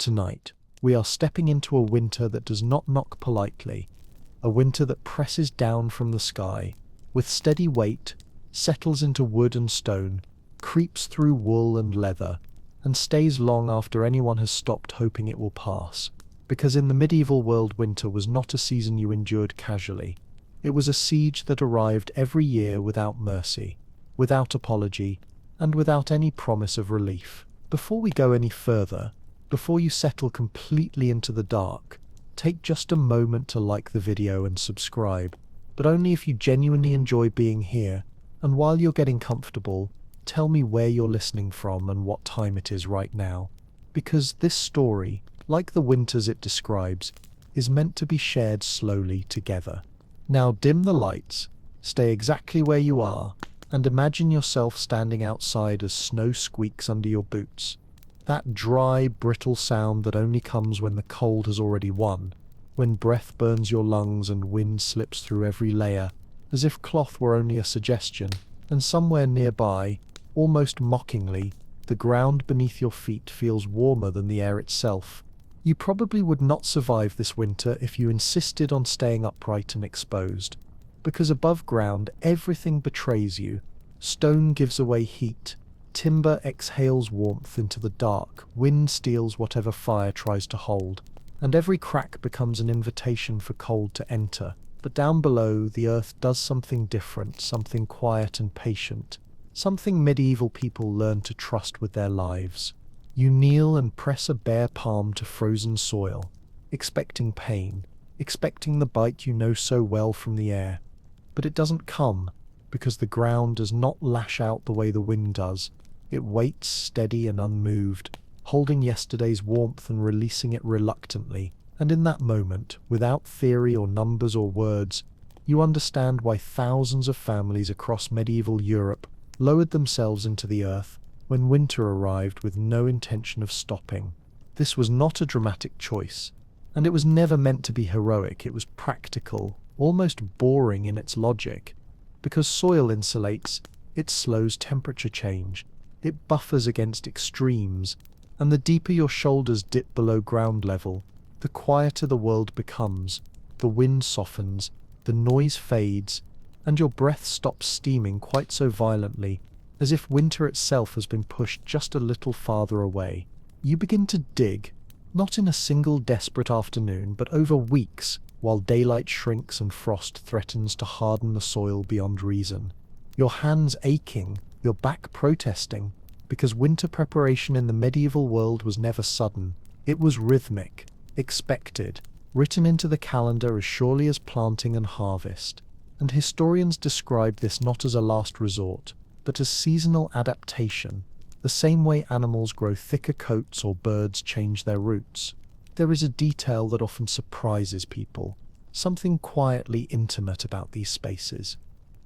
Tonight, we are stepping into a winter that does not knock politely, a winter that presses down from the sky, with steady weight, settles into wood and stone, creeps through wool and leather, and stays long after anyone has stopped hoping it will pass. Because in the medieval world, winter was not a season you endured casually. It was a siege that arrived every year without mercy, without apology, and without any promise of relief. Before we go any further, before you settle completely into the dark, take just a moment to like the video and subscribe, but only if you genuinely enjoy being here. And while you're getting comfortable, tell me where you're listening from and what time it is right now. Because this story, like the winters it describes, is meant to be shared slowly together. Now dim the lights, stay exactly where you are, and imagine yourself standing outside as snow squeaks under your boots. That dry, brittle sound that only comes when the cold has already won, when breath burns your lungs and wind slips through every layer, as if cloth were only a suggestion, and somewhere nearby, almost mockingly, the ground beneath your feet feels warmer than the air itself. You probably would not survive this winter if you insisted on staying upright and exposed, because above ground everything betrays you. Stone gives away heat, timber exhales warmth into the dark, wind steals whatever fire tries to hold, and every crack becomes an invitation for cold to enter. But down below, the earth does something different, something quiet and patient, something medieval people learned to trust with their lives. You kneel and press a bare palm to frozen soil, expecting pain, expecting the bite you know so well from the air. But it doesn't come, because the ground does not lash out the way the wind does. It waits steady and unmoved, holding yesterday's warmth and releasing it reluctantly. And in that moment, without theory or numbers or words, you understand why thousands of families across medieval Europe lowered themselves into the earth when winter arrived with no intention of stopping. This was not a dramatic choice, and it was never meant to be heroic. It was practical, almost boring in its logic. Because soil insulates, it slows temperature change, it buffers against extremes, and the deeper your shoulders dip below ground level, the quieter the world becomes. The wind softens, the noise fades, and your breath stops steaming quite so violently, as if winter itself has been pushed just a little farther away. You begin to dig, not in a single desperate afternoon, but over weeks, while daylight shrinks and frost threatens to harden the soil beyond reason. Your hands aching, your back protesting, because winter preparation in the medieval world was never sudden. It was rhythmic, expected, written into the calendar as surely as planting and harvest. And historians describe this not as a last resort, but as seasonal adaptation, the same way animals grow thicker coats or birds change their roots. There is a detail that often surprises people, something quietly intimate about these spaces,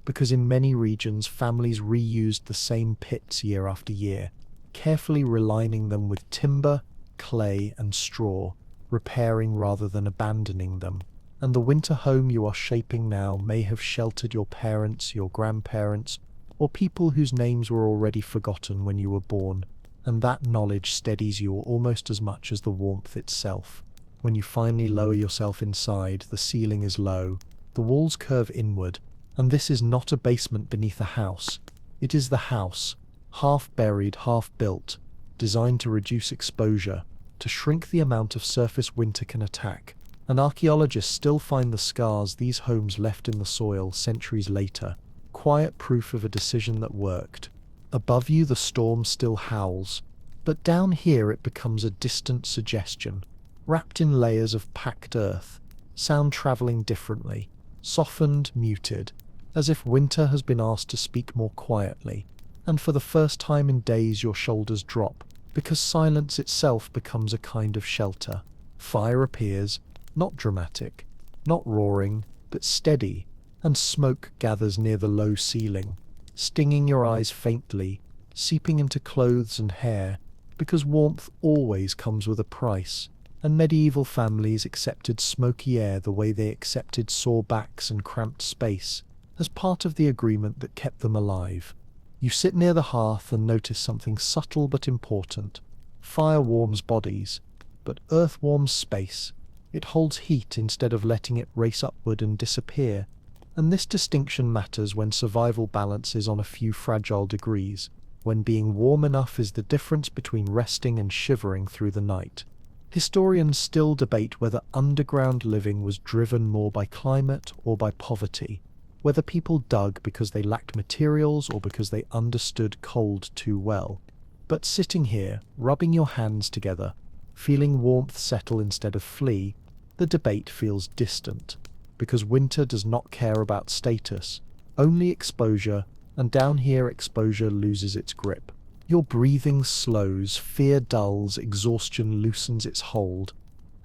because in many regions families reused the same pits year after year, carefully relining them with timber, clay, and straw, repairing rather than abandoning them. And the winter home you are shaping now may have sheltered your parents, your grandparents, or people whose names were already forgotten when you were born, and that knowledge steadies you almost as much as the warmth itself. When you finally lower yourself inside, the ceiling is low, the walls curve inward, and this is not a basement beneath a house. It is the house, half buried, half built, designed to reduce exposure, to shrink the amount of surface winter can attack. And archaeologists still find the scars these homes left in the soil centuries later, quiet proof of a decision that worked. Above you the storm still howls, but down here it becomes a distant suggestion, wrapped in layers of packed earth, sound traveling differently, softened, muted, as if winter has been asked to speak more quietly. And for the first time in days your shoulders drop, because silence itself becomes a kind of shelter. Fire appears, not dramatic, not roaring, but steady, and smoke gathers near the low ceiling, stinging your eyes faintly, seeping into clothes and hair, because warmth always comes with a price, and medieval families accepted smoky air the way they accepted sore backs and cramped space, as part of the agreement that kept them alive. You sit near the hearth and notice something subtle but important. Fire warms bodies, but earth warms space. It holds heat instead of letting it race upward and disappear. And this distinction matters when survival balances on a few fragile degrees, when being warm enough is the difference between resting and shivering through the night. Historians still debate whether underground living was driven more by climate or by poverty, whether people dug because they lacked materials or because they understood cold too well. But sitting here, rubbing your hands together, feeling warmth settle instead of flee, the debate feels distant, because winter does not care about status, only exposure, and down here exposure loses its grip. Your breathing slows, fear dulls, exhaustion loosens its hold,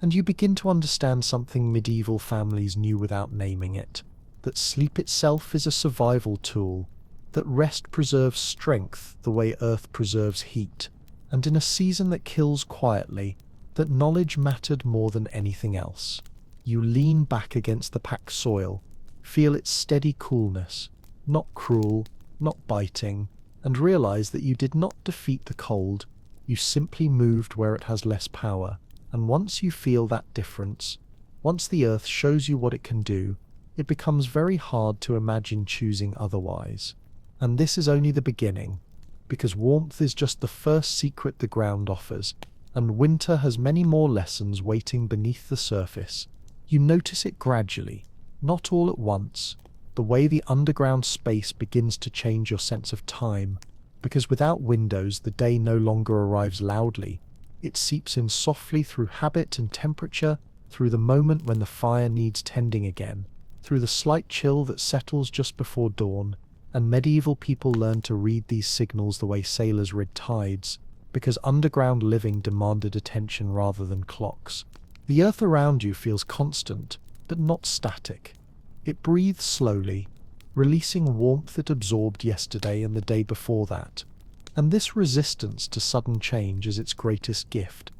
and you begin to understand something medieval families knew without naming it, that sleep itself is a survival tool, that rest preserves strength the way earth preserves heat, and in a season that kills quietly, that knowledge mattered more than anything else. You lean back against the packed soil, feel its steady coolness, not cruel, not biting, and realize that you did not defeat the cold, you simply moved where it has less power. And once you feel that difference, once the earth shows you what it can do, it becomes very hard to imagine choosing otherwise. And this is only the beginning, because warmth is just the first secret the ground offers, and winter has many more lessons waiting beneath the surface. You notice it gradually, not all at once, the way the underground space begins to change your sense of time, because without windows the day no longer arrives loudly. It seeps in softly through habit and temperature, through the moment when the fire needs tending again, through the slight chill that settles just before dawn, and medieval people learned to read these signals the way sailors read tides, because underground living demanded attention rather than clocks. The earth around you feels constant, but not static. It breathes slowly, releasing warmth it absorbed yesterday and the day before that. And this resistance to sudden change is its greatest gift,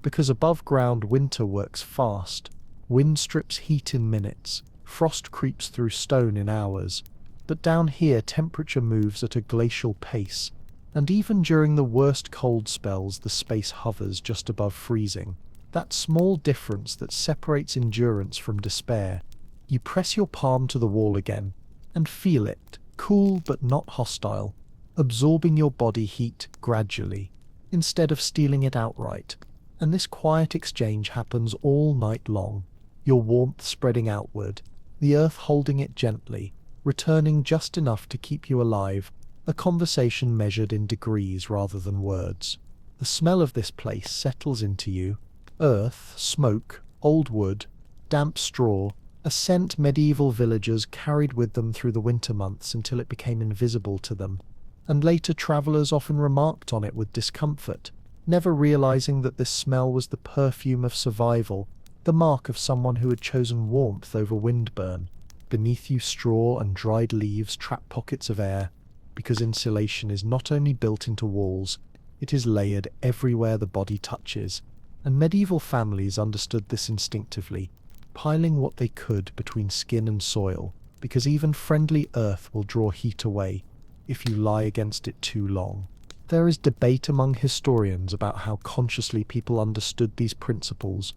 because above ground winter works fast. Wind strips heat in minutes, frost creeps through stone in hours, but down here temperature moves at a glacial pace, and even during the worst cold spells the space hovers just above freezing. That small difference that separates endurance from despair. You press your palm to the wall again, and feel it, cool but not hostile, absorbing your body heat gradually, instead of stealing it outright. And this quiet exchange happens all night long, your warmth spreading outward, the earth holding it gently, returning just enough to keep you alive, a conversation measured in degrees rather than words. The smell of this place settles into you, earth, smoke, old wood, damp straw, a scent medieval villagers carried with them through the winter months until it became invisible to them, and later travellers often remarked on it with discomfort, never realizing that this smell was the perfume of survival, the mark of someone who had chosen warmth over windburn. Beneath you straw and dried leaves trap pockets of air, because insulation is not only built into walls, it is layered everywhere the body touches, and medieval families understood this instinctively, piling what they could between skin and soil, because even friendly earth will draw heat away if you lie against it too long. There is debate among historians about how consciously people understood these principles,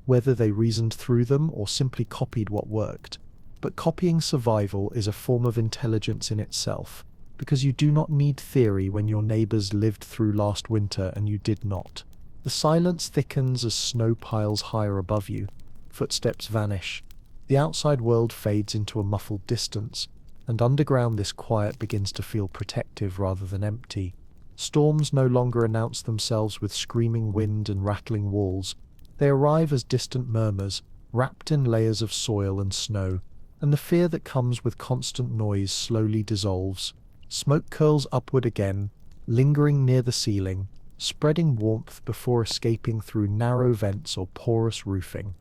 whether they reasoned through them or simply copied what worked. But copying survival is a form of intelligence in itself, because you do not need theory when your neighbors lived through last winter and you did not. The silence thickens as snow piles higher above you. Footsteps vanish. The outside world fades into a muffled distance, and underground this quiet begins to feel protective rather than empty. Storms no longer announce themselves with screaming wind and rattling walls. They arrive as distant murmurs, wrapped in layers of soil and snow, and the fear that comes with constant noise slowly dissolves. Smoke curls upward again, lingering near the ceiling, spreading warmth before escaping through narrow vents or porous roofing.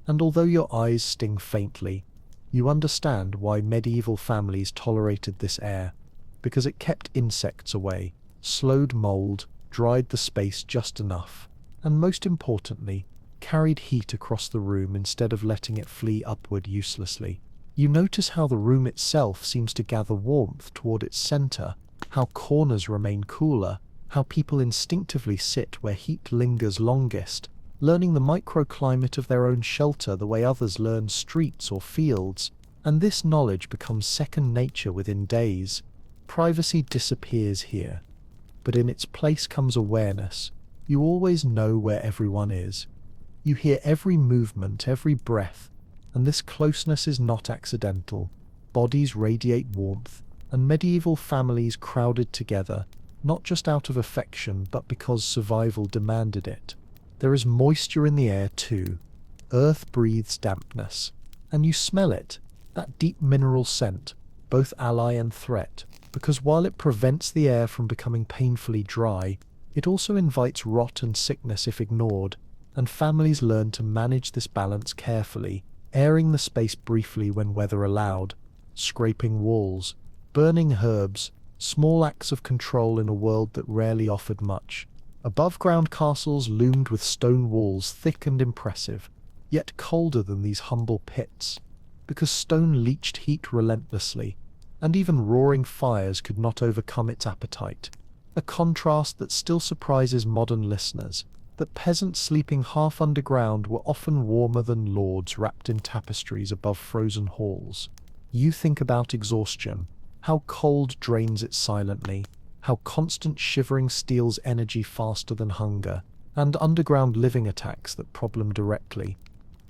And although your eyes sting faintly, you understand why medieval families tolerated this air, because it kept insects away, slowed mold, dried the space just enough, and most importantly, carried heat across the room instead of letting it flee upward uselessly. You notice how the room itself seems to gather warmth toward its center, how corners remain cooler, how people instinctively sit where heat lingers longest, learning the microclimate of their own shelter the way others learn streets or fields, and this knowledge becomes second nature within days. Privacy disappears here, but in its place comes awareness. You always know where everyone is. You hear every movement, every breath, and this closeness is not accidental. Bodies radiate warmth, and medieval families crowded together, not just out of affection, but because survival demanded it. There is moisture in the air too. Earth breathes dampness, and you smell it, that deep mineral scent, both ally and threat, because while it prevents the air from becoming painfully dry, it also invites rot and sickness if ignored, and families learn to manage this balance carefully, airing the space briefly when weather allowed, scraping walls, burning herbs, small acts of control in a world that rarely offered much. Above-ground castles loomed with stone walls thick and impressive, yet colder than these humble pits, because stone leached heat relentlessly, and even roaring fires could not overcome its appetite. A contrast that still surprises modern listeners, that peasants sleeping half underground were often warmer than lords wrapped in tapestries above frozen halls. You think about exhaustion, how cold drains it silently, how constant shivering steals energy faster than hunger, and underground living attacks that problem directly.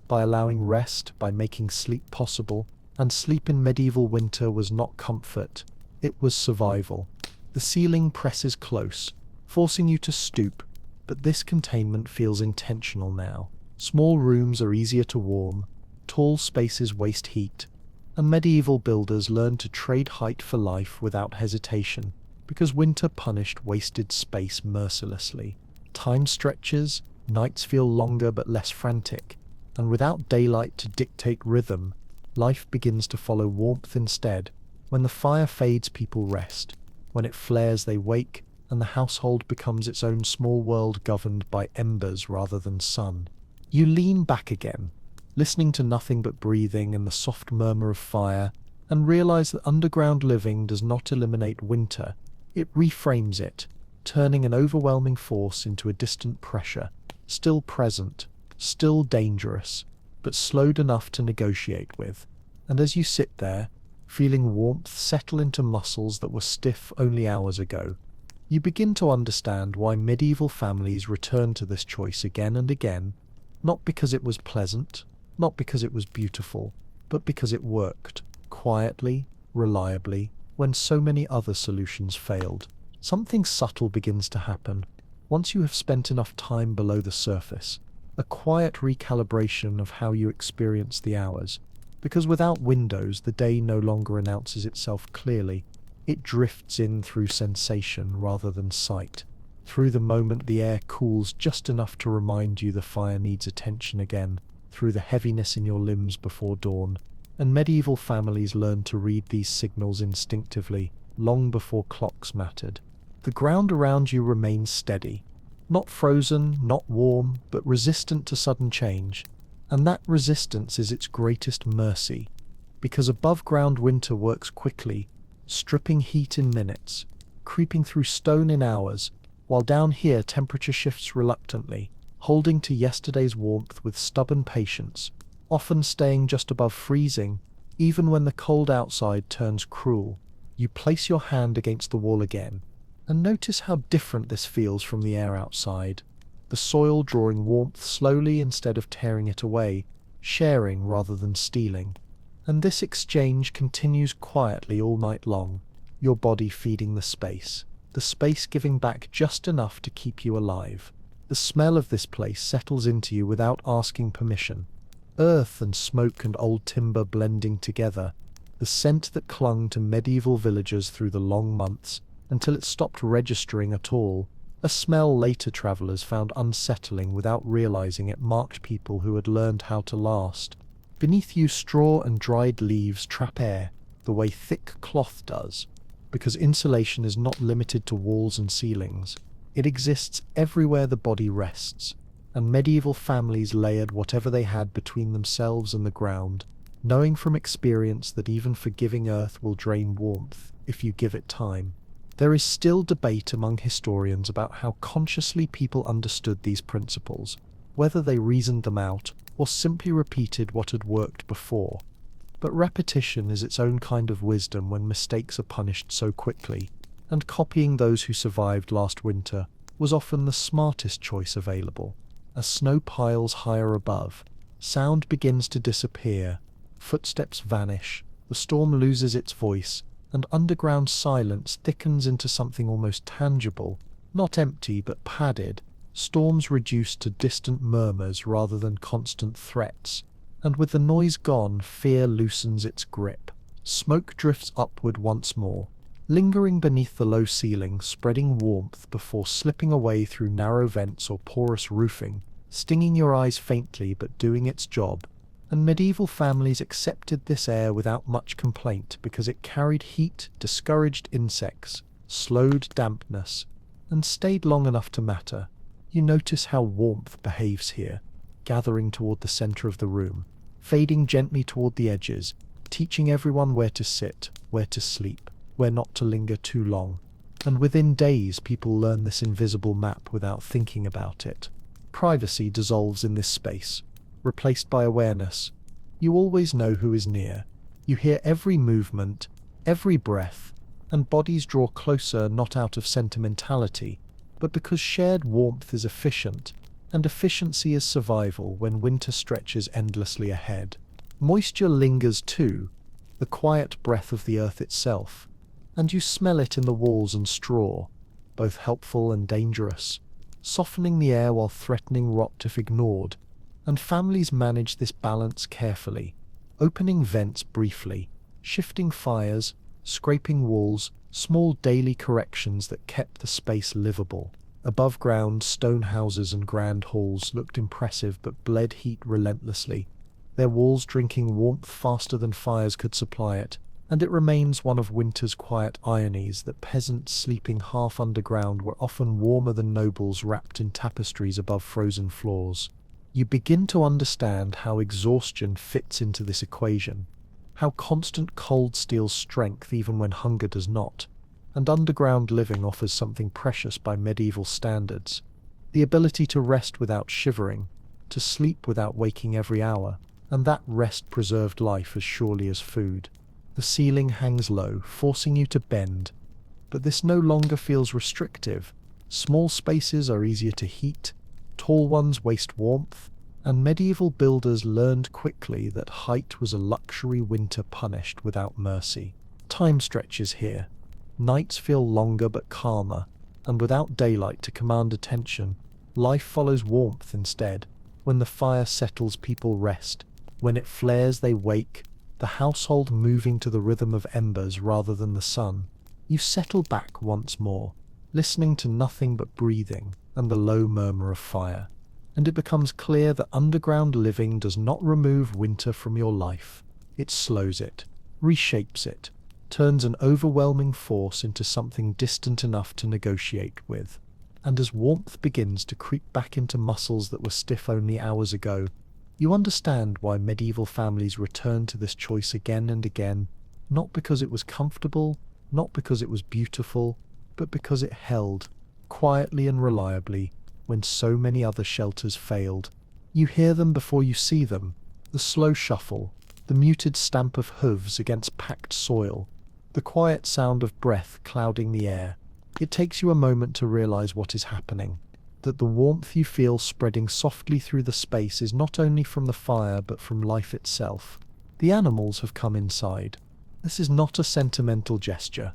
By allowing rest, by making sleep possible, and sleep in medieval winter was not comfort, it was survival. The ceiling presses close, forcing you to stoop, but this containment feels intentional now. Small rooms are easier to warm, tall spaces waste heat, and medieval builders learned to trade height for life without hesitation, because winter punished wasted space mercilessly. Time stretches, nights feel longer but less frantic, and without daylight to dictate rhythm, life begins to follow warmth instead. When the fire fades, people rest. When it flares, they wake, and the household becomes its own small world governed by embers rather than sun. You lean back again, listening to nothing but breathing and the soft murmur of fire, and realize that underground living does not eliminate winter. It reframes it, turning an overwhelming force into a distant pressure, still present, still dangerous, but slowed enough to negotiate with. And as you sit there, feeling warmth settle into muscles that were stiff only hours ago, you begin to understand why medieval families return to this choice again and again, not because it was pleasant, not because it was beautiful, but because it worked, quietly, reliably, when so many other solutions failed. Something subtle begins to happen. Once you have spent enough time below the surface, a quiet recalibration of how you experience the hours, because without windows the day no longer announces itself clearly. It drifts in through sensation rather than sight. Through the moment the air cools just enough to remind you the fire needs attention again, through the heaviness in your limbs before dawn. And medieval families learned to read these signals instinctively, long before clocks mattered. The ground around you remains steady, not frozen, not warm, but resistant to sudden change. And that resistance is its greatest mercy, because above-ground winter works quickly, stripping heat in minutes, creeping through stone in hours, while down here temperature shifts reluctantly, holding to yesterday's warmth with stubborn patience, often staying just above freezing, even when the cold outside turns cruel. You place your hand against the wall again, and notice how different this feels from the air outside. The soil drawing warmth slowly instead of tearing it away, sharing rather than stealing. And this exchange continues quietly all night long, your body feeding the space giving back just enough to keep you alive. The smell of this place settles into you without asking permission. Earth and smoke and old timber blending together, the scent that clung to medieval villagers through the long months until it stopped registering at all, a smell later travelers found unsettling without realizing it marked people who had learned how to last. Beneath you, straw and dried leaves trap air, the way thick cloth does, because insulation is not limited to walls and ceilings. It exists everywhere the body rests, and medieval families layered whatever they had between themselves and the ground, knowing from experience that even forgiving earth will drain warmth if you give it time. There is still debate among historians about how consciously people understood these principles. whether they reasoned them out or simply repeated what had worked before. But repetition is its own kind of wisdom when mistakes are punished so quickly, and copying those who survived last winter was often the smartest choice available. As snow piles higher above, sound begins to disappear, footsteps vanish, the storm loses its voice, and underground silence thickens into something almost tangible, not empty but padded. Storms reduce to distant murmurs rather than constant threats, and with the noise gone, fear loosens its grip. Smoke drifts upward once more, lingering beneath the low ceiling, spreading warmth before slipping away through narrow vents or porous roofing, stinging your eyes faintly but doing its job. And medieval families accepted this air without much complaint because it carried heat, discouraged insects, slowed dampness, and stayed long enough to matter. You notice how warmth behaves here, gathering toward the center of the room, fading gently toward the edges, teaching everyone where to sit, where to sleep, where not to linger too long. And within days people learn this invisible map without thinking about it. Privacy dissolves in this space, replaced by awareness. You always know who is near. You hear every movement, every breath, and bodies draw closer not out of sentimentality, but because shared warmth is efficient, and efficiency is survival when winter stretches endlessly ahead. Moisture lingers too, the quiet breath of the earth itself, and you smell it in the walls and straw, both helpful and dangerous, softening the air while threatening rot if ignored. And families manage this balance carefully, opening vents briefly, shifting fires, scraping walls, small daily corrections that kept the space livable. Above ground, stone houses and grand halls looked impressive but bled heat relentlessly, their walls drinking warmth faster than fires could supply it, and it remains one of winter's quiet ironies that peasants sleeping half underground were often warmer than nobles wrapped in tapestries above frozen floors. You begin to understand how exhaustion fits into this equation, how constant cold steals strength even when hunger does not, and underground living offers something precious by medieval standards: the ability to rest without shivering, to sleep without waking every hour, and that rest preserved life as surely as food. The ceiling hangs low, forcing you to bend, but this no longer feels restrictive. Small spaces are easier to heat, tall ones waste warmth, and medieval builders learned quickly that height was a luxury winter punished without mercy. Time stretches here. Nights feel longer but calmer, and without daylight to command attention, life follows warmth instead. When the fire settles, people rest. When it flares, they wake, the household moving to the rhythm of embers rather than the sun. You settle back once more, listening to nothing but breathing and the low murmur of fire, and it becomes clear that underground living does not remove winter from your life. It slows it, reshapes it, turns an overwhelming force into something distant enough to negotiate with. And as warmth begins to creep back into muscles that were stiff only hours ago, you understand why medieval families returned to this choice again and again, not because it was comfortable, not because it was beautiful, but because it held, quietly and reliably, when so many other shelters failed. You hear them before you see them, the slow shuffle, the muted stamp of hooves against packed soil, the quiet sound of breath clouding the air. It takes you a moment to realize what is happening, that the warmth you feel spreading softly through the space is not only from the fire but from life itself. The animals have come inside. This is not a sentimental gesture,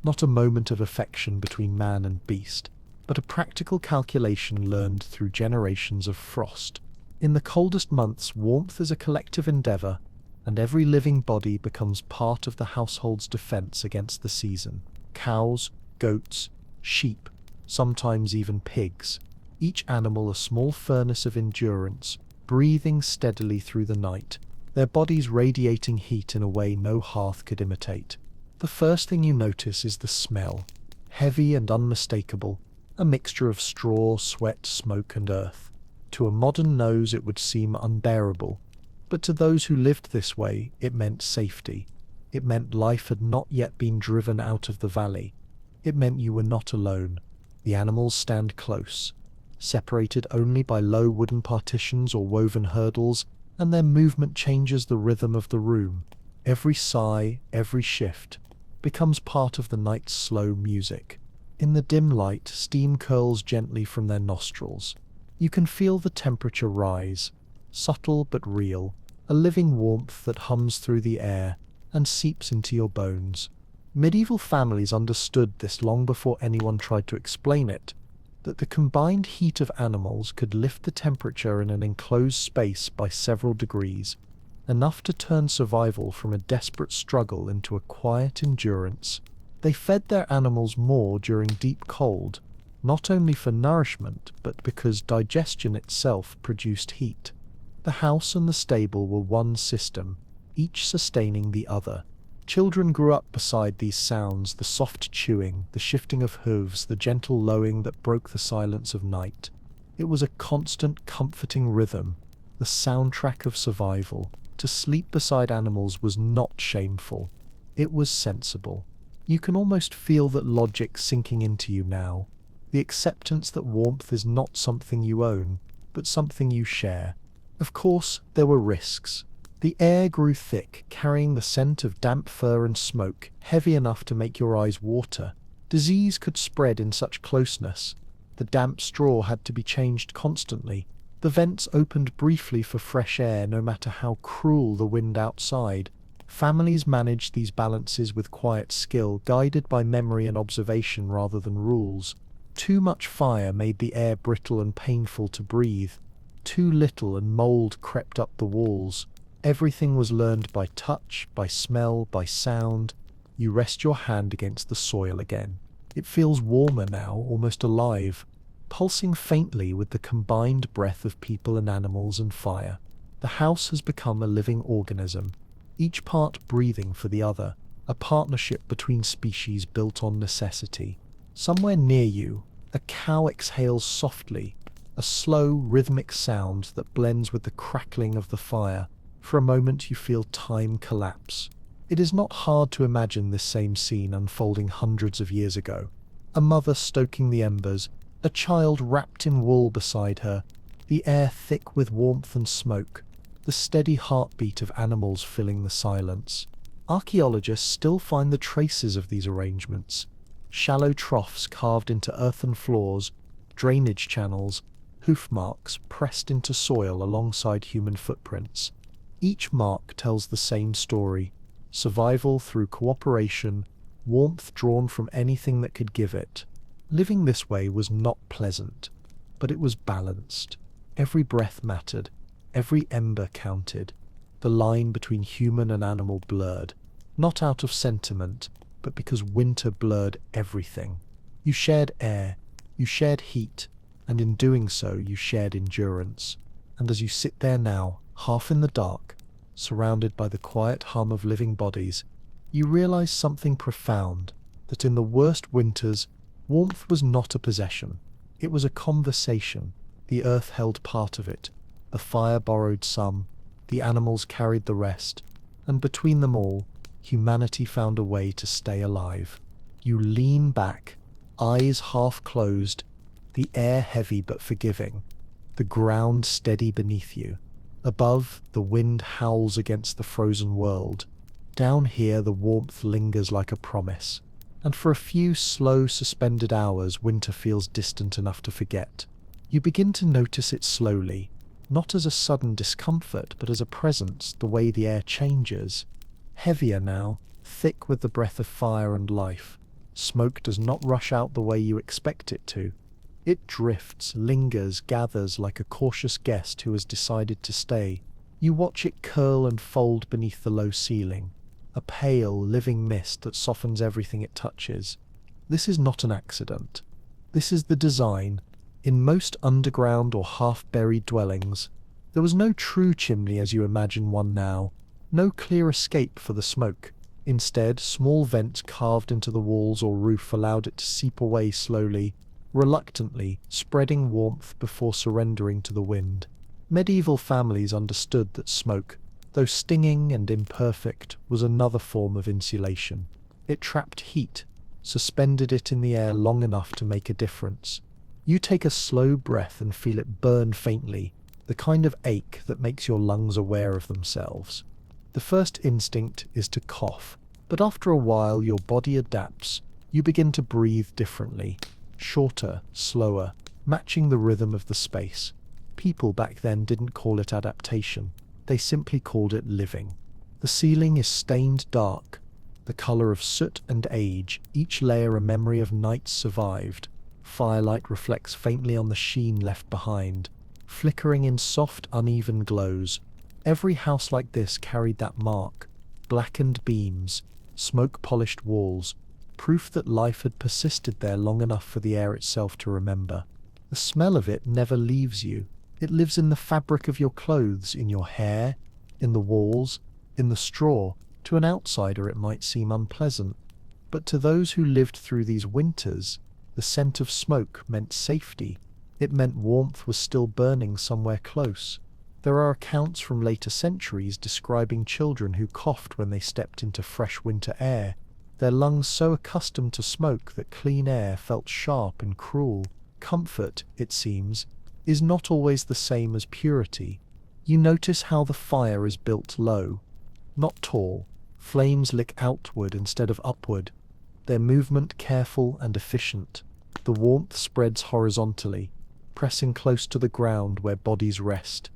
not a moment of affection between man and beast, but a practical calculation learned through generations of frost. In the coldest months, warmth is a collective endeavor, and every living body becomes part of the household's defense against the season. Cows, goats, sheep, sometimes even pigs, each animal a small furnace of endurance, breathing steadily through the night, their bodies radiating heat in a way no hearth could imitate. The first thing you notice is the smell, heavy and unmistakable, a mixture of straw, sweat, smoke, and earth. To a modern nose it would seem unbearable, but to those who lived this way it meant safety. It meant life had not yet been driven out of the valley. It meant you were not alone. The animals stand close, separated only by low wooden partitions or woven hurdles, and their movement changes the rhythm of the room. Every sigh, every shift, becomes part of the night's slow music. In the dim light, steam curls gently from their nostrils. You can feel the temperature rise, subtle but real, a living warmth that hums through the air and seeps into your bones. Medieval families understood this long before anyone tried to explain it, that the combined heat of animals could lift the temperature in an enclosed space by several degrees, enough to turn survival from a desperate struggle into a quiet endurance. They fed their animals more during deep cold, not only for nourishment, but because digestion itself produced heat. The house and the stable were one system, each sustaining the other. Children grew up beside these sounds, the soft chewing, the shifting of hooves, the gentle lowing that broke the silence of night. It was a constant, comforting rhythm, the soundtrack of survival. To sleep beside animals was not shameful. It was sensible. You can almost feel that logic sinking into you now. The acceptance that warmth is not something you own, but something you share. Of course, there were risks. The air grew thick, carrying the scent of damp fur and smoke, heavy enough to make your eyes water. Disease could spread in such closeness. The damp straw had to be changed constantly. The vents opened briefly for fresh air, no matter how cruel the wind outside. Families managed these balances with quiet skill, guided by memory and observation rather than rules. Too much fire made the air brittle and painful to breathe. Too little and mold crept up the walls. Everything was learned by touch, by smell, by sound. You rest your hand against the soil again. It feels warmer now, almost alive, pulsing faintly with the combined breath of people and animals and fire. The house has become a living organism, each part breathing for the other, a partnership between species built on necessity. Somewhere near you, a cow exhales softly, a slow, rhythmic sound that blends with the crackling of the fire. For a moment you feel time collapse. It is not hard to imagine this same scene unfolding hundreds of years ago. A mother stoking the embers, a child wrapped in wool beside her, the air thick with warmth and smoke, the steady heartbeat of animals filling the silence. Archaeologists still find the traces of these arrangements. Shallow troughs carved into earthen floors, drainage channels, hoof marks pressed into soil alongside human footprints. Each mark tells the same story: survival through cooperation, warmth drawn from anything that could give it. Living this way was not pleasant, but it was balanced. Every breath mattered, every ember counted. The line between human and animal blurred, not out of sentiment, but because winter blurred everything. You shared air, you shared heat, and in doing so you shared endurance. And as you sit there now, half in the dark, surrounded by the quiet hum of living bodies, you realize something profound, that in the worst winters, warmth was not a possession. It was a conversation. The earth held part of it, the fire borrowed some, the animals carried the rest, and between them all, humanity found a way to stay alive. You lean back, eyes half closed, the air heavy but forgiving, the ground steady beneath you. Above, the wind howls against the frozen world. Down here, the warmth lingers like a promise. And for a few slow, suspended hours, winter feels distant enough to forget. You begin to notice it slowly, not as a sudden discomfort, but as a presence, the way the air changes. Heavier now, thick with the breath of fire and life. Smoke does not rush out the way you expect it to. It drifts, lingers, gathers like a cautious guest who has decided to stay. You watch it curl and fold beneath the low ceiling, a pale, living mist that softens everything it touches. This is not an accident. This is the design. In most underground or half-buried dwellings, there was no true chimney as you imagine one now, no clear escape for the smoke. Instead, small vents carved into the walls or roof allowed it to seep away slowly, reluctantly, spreading warmth before surrendering to the wind. Medieval families understood that smoke, though stinging and imperfect, was another form of insulation. It trapped heat, suspended it in the air long enough to make a difference. You take a slow breath and feel it burn faintly, the kind of ache that makes your lungs aware of themselves. The first instinct is to cough, but after a while your body adapts. You begin to breathe differently, shorter, slower, matching the rhythm of the space. People back then didn't call it adaptation, they simply called it living. The ceiling is stained dark, the color of soot and age, each layer a memory of nights survived. Firelight reflects faintly on the sheen left behind, flickering in soft, uneven glows. Every house like this carried that mark: blackened beams, smoke-polished walls, proof that life had persisted there long enough for the air itself to remember. The smell of it never leaves you. It lives in the fabric of your clothes, in your hair, in the walls, in the straw. To an outsider it might seem unpleasant, but to those who lived through these winters, the scent of smoke meant safety. It meant warmth was still burning somewhere close. There are accounts from later centuries describing children who coughed when they stepped into fresh winter air, their lungs so accustomed to smoke that clean air felt sharp and cruel. Comfort, it seems, is not always the same as purity. You notice how the fire is built low, not tall. Flames lick outward instead of upward, their movement careful and efficient. The warmth spreads horizontally, pressing close to the ground where bodies rest.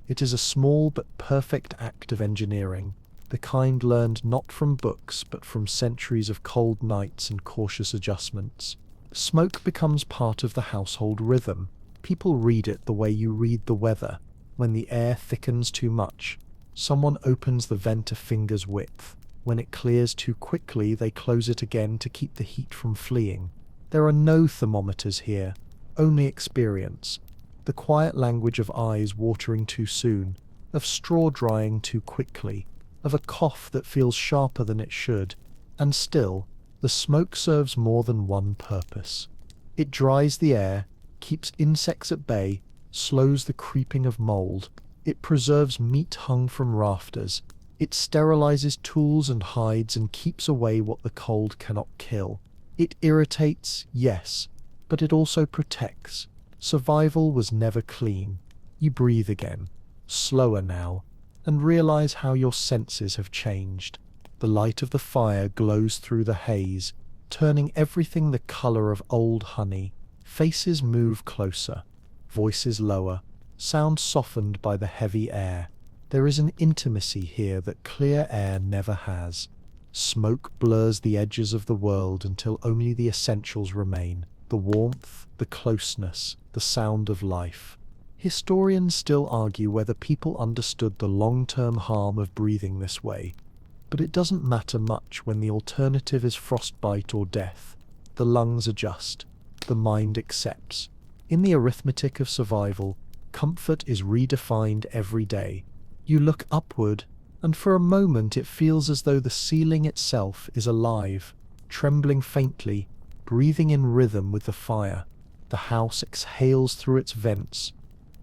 It is a small but perfect act of engineering, the kind learned not from books but from centuries of cold nights and cautious adjustments. Smoke becomes part of the household rhythm. People read it the way you read the weather. When the air thickens too much, someone opens the vent a finger's width. When it clears too quickly, they close it again to keep the heat from fleeing. There are no thermometers here, only experience. The quiet language of eyes watering too soon, of straw drying too quickly, of a cough that feels sharper than it should. And still, the smoke serves more than one purpose. It dries the air, keeps insects at bay, slows the creeping of mold. It preserves meat hung from rafters. It sterilizes tools and hides and keeps away what the cold cannot kill. It irritates, yes, but it also protects. Survival was never clean. You breathe again, slower now, and realize how your senses have changed. The light of the fire glows through the haze, turning everything the color of old honey. Faces move closer, voices lower, sound softened by the heavy air. There is an intimacy here that clear air never has. Smoke blurs the edges of the world until only the essentials remain: the warmth, the closeness, the sound of life. Historians still argue whether people understood the long-term harm of breathing this way, but it doesn't matter much when the alternative is frostbite or death. The lungs adjust, the mind accepts. In the arithmetic of survival, comfort is redefined every day. You look upward, and for a moment it feels as though the ceiling itself is alive, trembling faintly, breathing in rhythm with the fire. The house exhales through its vents.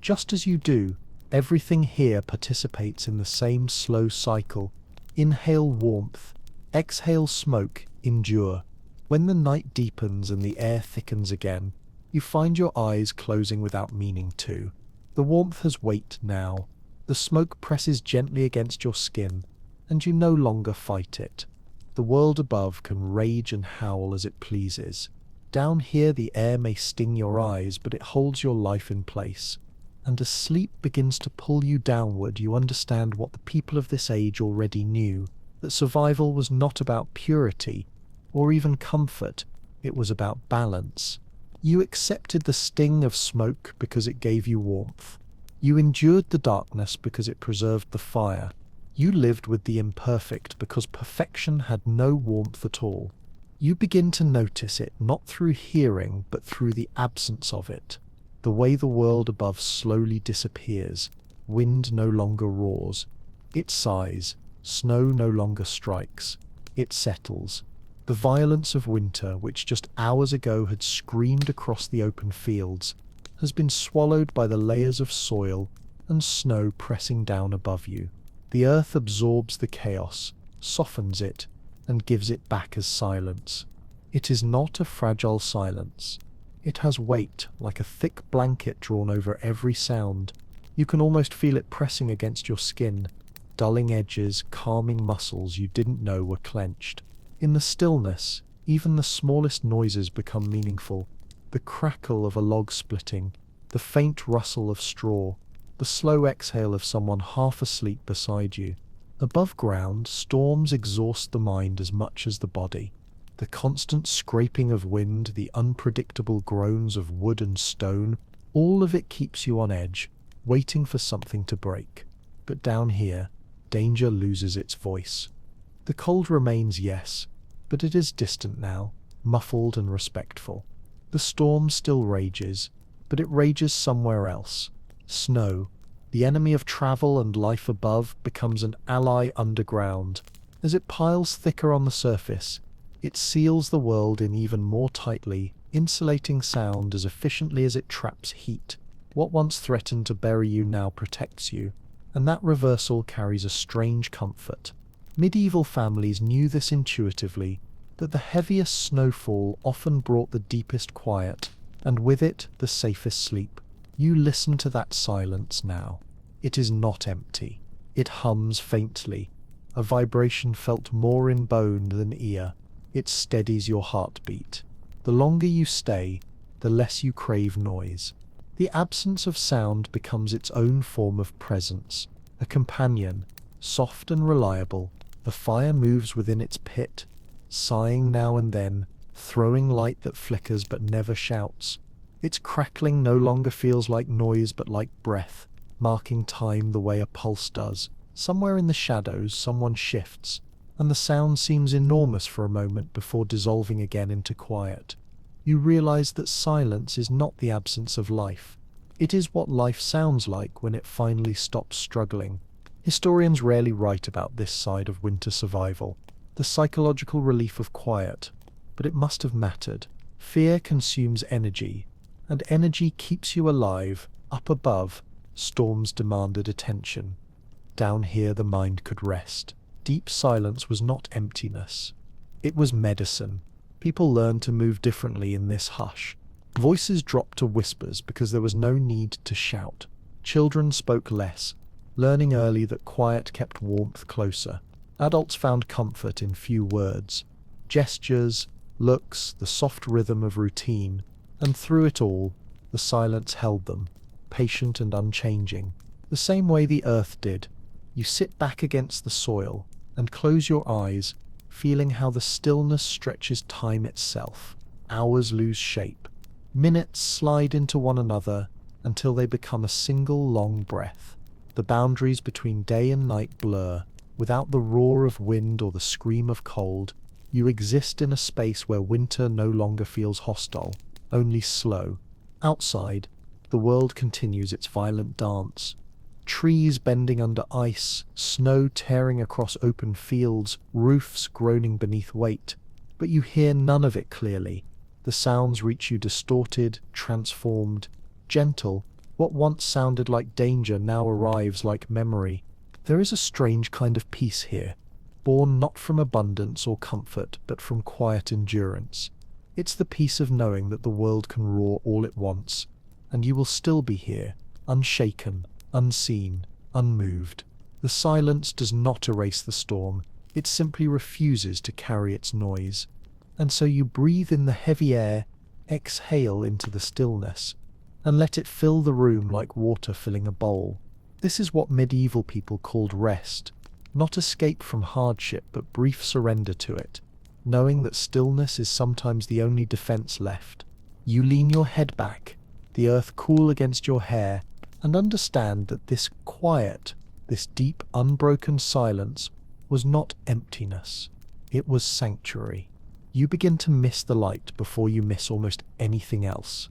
Just as you do, everything here participates in the same slow cycle. Inhale warmth, exhale smoke, endure. When the night deepens and the air thickens again, you find your eyes closing without meaning to. The warmth has weight now. The smoke presses gently against your skin, and you no longer fight it. The world above can rage and howl as it pleases. Down here the air may sting your eyes, but it holds your life in place. And as sleep begins to pull you downward, you understand what the people of this age already knew, that survival was not about purity, or even comfort. It was about balance. You accepted the sting of smoke because it gave you warmth. You endured the darkness because it preserved the fire. You lived with the imperfect because perfection had no warmth at all. You begin to notice it not through hearing but through the absence of it. The way the world above slowly disappears. Wind no longer roars. It sighs. Snow no longer strikes. It settles. The violence of winter, which just hours ago had screamed across the open fields, has been swallowed by the layers of soil and snow pressing down above you. The earth absorbs the chaos, softens it, and gives it back as silence. It is not a fragile silence. It has weight, like a thick blanket drawn over every sound. You can almost feel it pressing against your skin, dulling edges, calming muscles you didn't know were clenched. In the stillness, even the smallest noises become meaningful. The crackle of a log splitting, the faint rustle of straw, the slow exhale of someone half asleep beside you. Above ground, storms exhaust the mind as much as the body. The constant scraping of wind, the unpredictable groans of wood and stone, all of it keeps you on edge, waiting for something to break. But down here, danger loses its voice. The cold remains, yes, but it is distant now, muffled and respectful. The storm still rages, but it rages somewhere else. Snow, the enemy of travel and life above, becomes an ally underground. As it piles thicker on the surface, it seals the world in even more tightly, insulating sound as efficiently as it traps heat. What once threatened to bury you now protects you, and that reversal carries a strange comfort. Medieval families knew this intuitively, that the heaviest snowfall often brought the deepest quiet, and with it the safest sleep. You listen to that silence now. It is not empty. It hums faintly, a vibration felt more in bone than ear. It steadies your heartbeat. The longer you stay, the less you crave noise. The absence of sound becomes its own form of presence, a companion, soft and reliable. The fire moves within its pit, sighing now and then, throwing light that flickers but never shouts. Its crackling no longer feels like noise but like breath, marking time the way a pulse does. Somewhere in the shadows someone shifts, and the sound seems enormous for a moment before dissolving again into quiet. You realize that silence is not the absence of life. It is what life sounds like when it finally stops struggling. Historians rarely write about this side of winter survival, the psychological relief of quiet, but it must have mattered. Fear consumes energy, and energy keeps you alive. Up above, storms demanded attention. Down here the mind could rest. Deep silence was not emptiness. It was medicine. People learned to move differently in this hush. Voices dropped to whispers because there was no need to shout. Children spoke less, learning early that quiet kept warmth closer. Adults found comfort in few words, gestures, looks, the soft rhythm of routine, and through it all, the silence held them, patient and unchanging, the same way the earth did. You sit back against the soil and close your eyes, feeling how the stillness stretches time itself. Hours lose shape. Minutes slide into one another until they become a single long breath. The boundaries between day and night blur. Without the roar of wind or the scream of cold, you exist in a space where winter no longer feels hostile, only slow. Outside, the world continues its violent dance. Trees bending under ice, snow tearing across open fields, roofs groaning beneath weight. But you hear none of it clearly. The sounds reach you distorted, transformed, gentle. What once sounded like danger now arrives like memory. There is a strange kind of peace here, born not from abundance or comfort, but from quiet endurance. It's the peace of knowing that the world can roar all it wants, and you will still be here, unshaken, unseen, unmoved. The silence does not erase the storm, it simply refuses to carry its noise. And so you breathe in the heavy air, exhale into the stillness, and let it fill the room like water filling a bowl. This is what medieval people called rest, not escape from hardship but brief surrender to it, knowing that stillness is sometimes the only defense left. You lean your head back, the earth cool against your hair, and understand that this quiet, this deep, unbroken silence was not emptiness. It was sanctuary. You begin to miss the light before you miss almost anything else.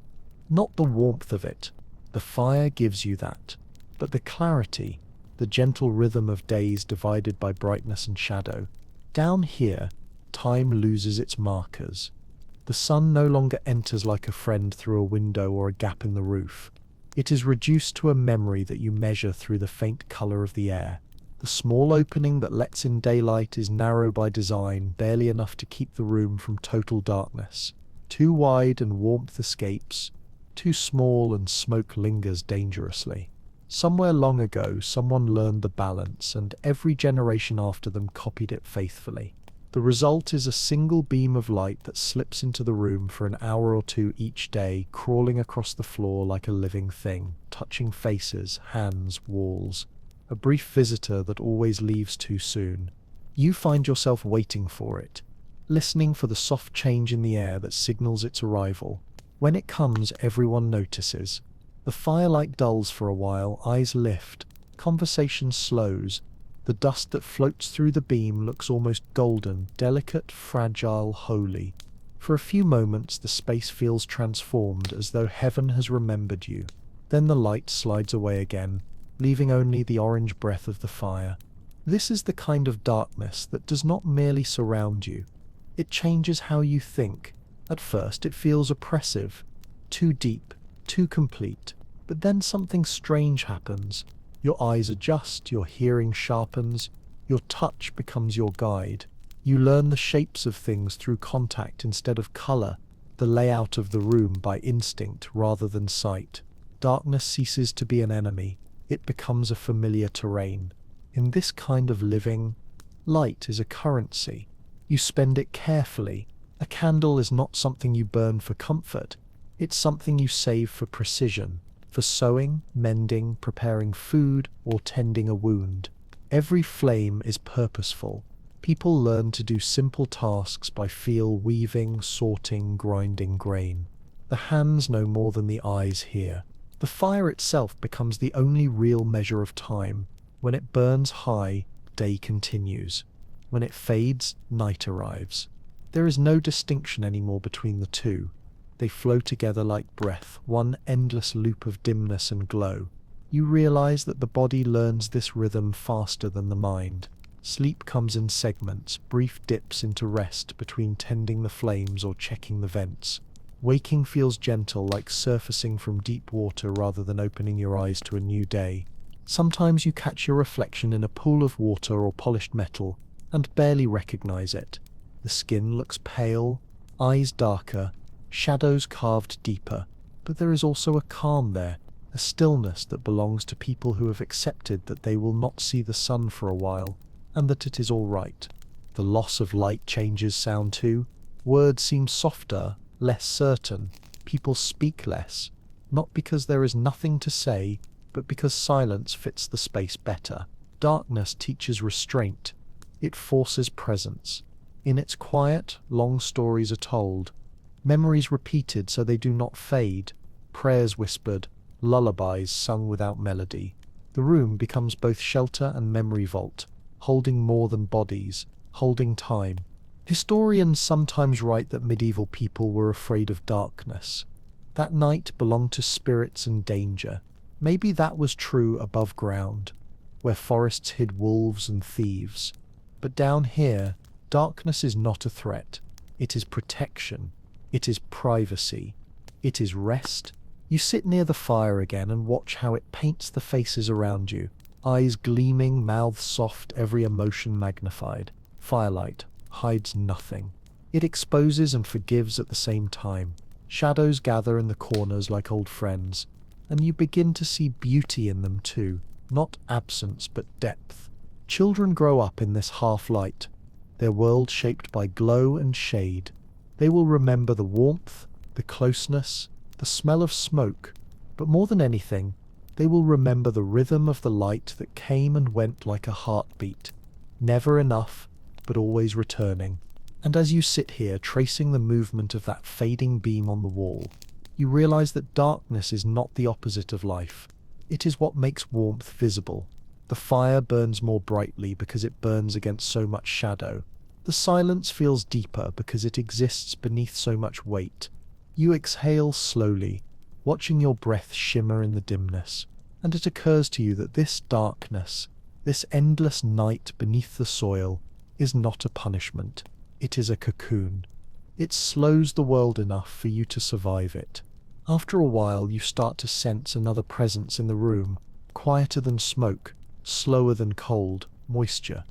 Not the warmth of it, the fire gives you that, but the clarity, the gentle rhythm of days divided by brightness and shadow. Down here, time loses its markers. The sun no longer enters like a friend through a window or a gap in the roof. It is reduced to a memory that you measure through the faint color of the air. The small opening that lets in daylight is narrow by design, barely enough to keep the room from total darkness. Too wide and warmth escapes, too small and smoke lingers dangerously. Somewhere long ago, someone learned the balance, and every generation after them copied it faithfully. The result is a single beam of light that slips into the room for an hour or two each day, crawling across the floor like a living thing, touching faces, hands, walls. A brief visitor that always leaves too soon. You find yourself waiting for it, listening for the soft change in the air that signals its arrival. When it comes, everyone notices. The firelight dulls for a while, eyes lift, conversation slows. The dust that floats through the beam looks almost golden, delicate, fragile, holy. For a few moments the space feels transformed, as though heaven has remembered you. Then the light slides away again, leaving only the orange breath of the fire. This is the kind of darkness that does not merely surround you. It changes how you think. At first it feels oppressive, too deep, too complete. But then something strange happens. Your eyes adjust, your hearing sharpens, your touch becomes your guide. You learn the shapes of things through contact instead of color, the layout of the room by instinct rather than sight. Darkness ceases to be an enemy. It becomes a familiar terrain. In this kind of living, light is a currency. You spend it carefully. A candle is not something you burn for comfort. It's something you save for precision, for sewing, mending, preparing food, or tending a wound. Every flame is purposeful. People learn to do simple tasks by feel, weaving, sorting, grinding grain. The hands know more than the eyes hear. The fire itself becomes the only real measure of time. When it burns high, day continues. When it fades, night arrives. There is no distinction anymore between the two. They flow together like breath, one endless loop of dimness and glow. You realize that the body learns this rhythm faster than the mind. Sleep comes in segments, brief dips into rest between tending the flames or checking the vents. Waking feels gentle, like surfacing from deep water rather than opening your eyes to a new day. Sometimes you catch your reflection in a pool of water or polished metal and barely recognize it. The skin looks pale, eyes darker, shadows carved deeper, but there is also a calm there, a stillness that belongs to people who have accepted that they will not see the sun for a while, and that it is all right. The loss of light changes sound too. Words seem softer, less certain. People speak less, not because there is nothing to say, but because silence fits the space better. Darkness teaches restraint. It forces presence. In its quiet, long stories are told. Memories repeated so they do not fade. Prayers whispered, lullabies sung without melody. The room becomes both shelter and memory vault, holding more than bodies, holding time. Historians sometimes write that medieval people were afraid of darkness. That night belonged to spirits and danger. Maybe that was true above ground, where forests hid wolves and thieves. But down here, darkness is not a threat. It is protection. It is privacy. It is rest. You sit near the fire again and watch how it paints the faces around you. Eyes gleaming, mouths soft, every emotion magnified. Firelight hides nothing. It exposes and forgives at the same time. Shadows gather in the corners like old friends, and you begin to see beauty in them too. Not absence, but depth. Children grow up in this half-light, their world shaped by glow and shade. They will remember the warmth, the closeness, the smell of smoke, but more than anything, they will remember the rhythm of the light that came and went like a heartbeat. Never enough, but always returning. And as you sit here tracing the movement of that fading beam on the wall, you realize that darkness is not the opposite of life. It is what makes warmth visible. The fire burns more brightly because it burns against so much shadow. The silence feels deeper because it exists beneath so much weight. You exhale slowly, watching your breath shimmer in the dimness, and it occurs to you that this darkness, this endless night beneath the soil, is not a punishment. It is a cocoon. It slows the world enough for you to survive it. After a while, you start to sense another presence in the room, quieter than smoke, slower than cold, moisture.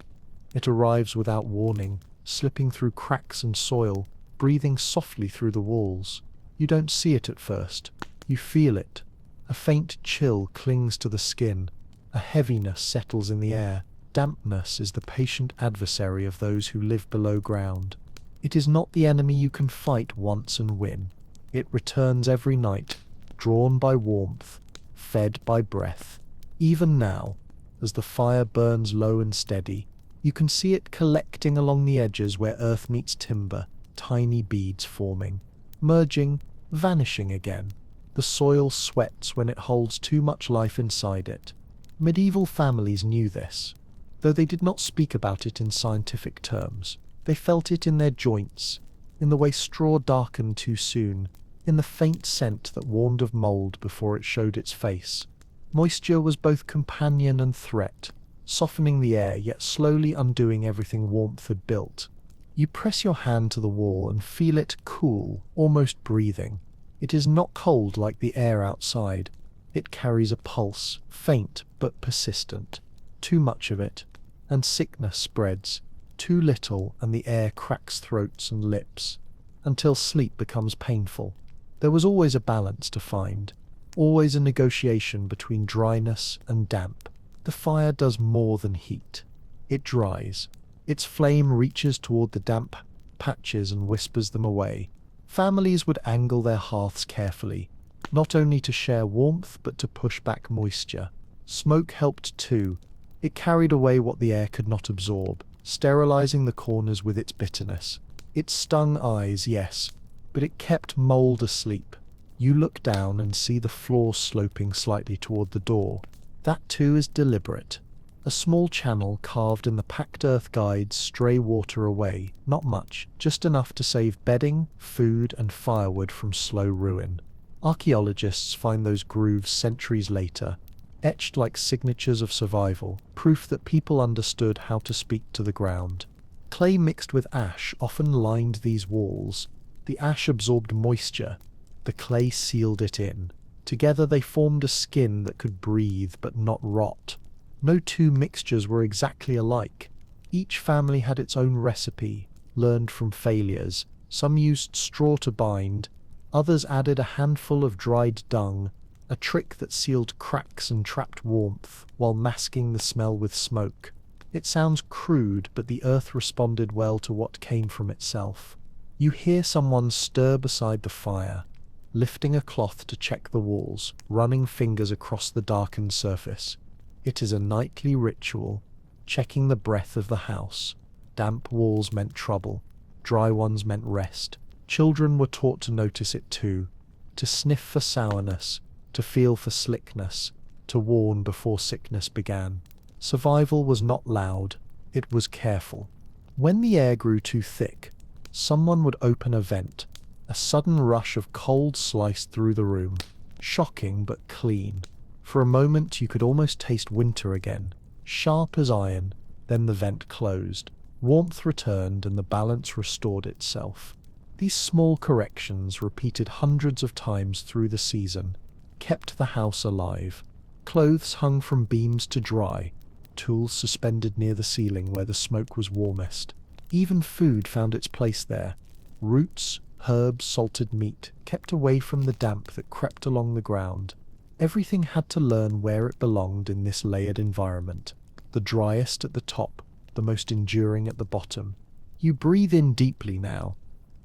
It arrives without warning, slipping through cracks and soil, breathing softly through the walls. You don't see it at first. You feel it. A faint chill clings to the skin. A heaviness settles in the air. Dampness is the patient adversary of those who live below ground. It is not the enemy you can fight once and win. It returns every night, drawn by warmth, fed by breath. Even now, as the fire burns low and steady, you can see it collecting along the edges where earth meets timber, tiny beads forming, merging, vanishing again. The soil sweats when it holds too much life inside it. Medieval families knew this. Though they did not speak about it in scientific terms, they felt it in their joints, in the way straw darkened too soon, in the faint scent that warned of mold before it showed its face. Moisture was both companion and threat, softening the air yet slowly undoing everything warmth had built. You press your hand to the wall and feel it cool, almost breathing. It is not cold like the air outside. It carries a pulse, faint but persistent. Too much of it, and sickness spreads. Too little, and the air cracks throats and lips, until sleep becomes painful. There was always a balance to find, always a negotiation between dryness and damp. The fire does more than heat. It dries. Its flame reaches toward the damp patches and whispers them away. Families would angle their hearths carefully, not only to share warmth but to push back moisture. Smoke helped too. It carried away what the air could not absorb, sterilizing the corners with its bitterness. It stung eyes, yes, but it kept mold asleep. You look down and see the floor sloping slightly toward the door. That too is deliberate. A small channel carved in the packed earth guides stray water away, not much, just enough to save bedding, food, and firewood from slow ruin. Archaeologists find those grooves centuries later, etched like signatures of survival, proof that people understood how to speak to the ground. Clay mixed with ash often lined these walls. The ash absorbed moisture. The clay sealed it in. Together they formed a skin that could breathe but not rot. No two mixtures were exactly alike. Each family had its own recipe, learned from failures. Some used straw to bind, others added a handful of dried dung, a trick that sealed cracks and trapped warmth while masking the smell with smoke. It sounds crude, but the earth responded well to what came from itself. You hear someone stir beside the fire, lifting a cloth to check the walls, running fingers across the darkened surface. It is a nightly ritual, checking the breath of the house. Damp walls meant trouble, dry ones meant rest. Children were taught to notice it too, to sniff for sourness, to feel for slickness, to warn before sickness began. Survival was not loud, it was careful. When the air grew too thick, someone would open a vent. A sudden rush of cold sliced through the room. Shocking but clean. For a moment you could almost taste winter again, sharp as iron. Then the vent closed. Warmth returned and the balance restored itself. These small corrections, repeated hundreds of times through the season, kept the house alive. Clothes hung from beams to dry, tools suspended near the ceiling where the smoke was warmest. Even food found its place there. Roots, herbs, salted meat, kept away from the damp that crept along the ground. Everything had to learn where it belonged in this layered environment. The driest at the top, the most enduring at the bottom. You breathe in deeply now,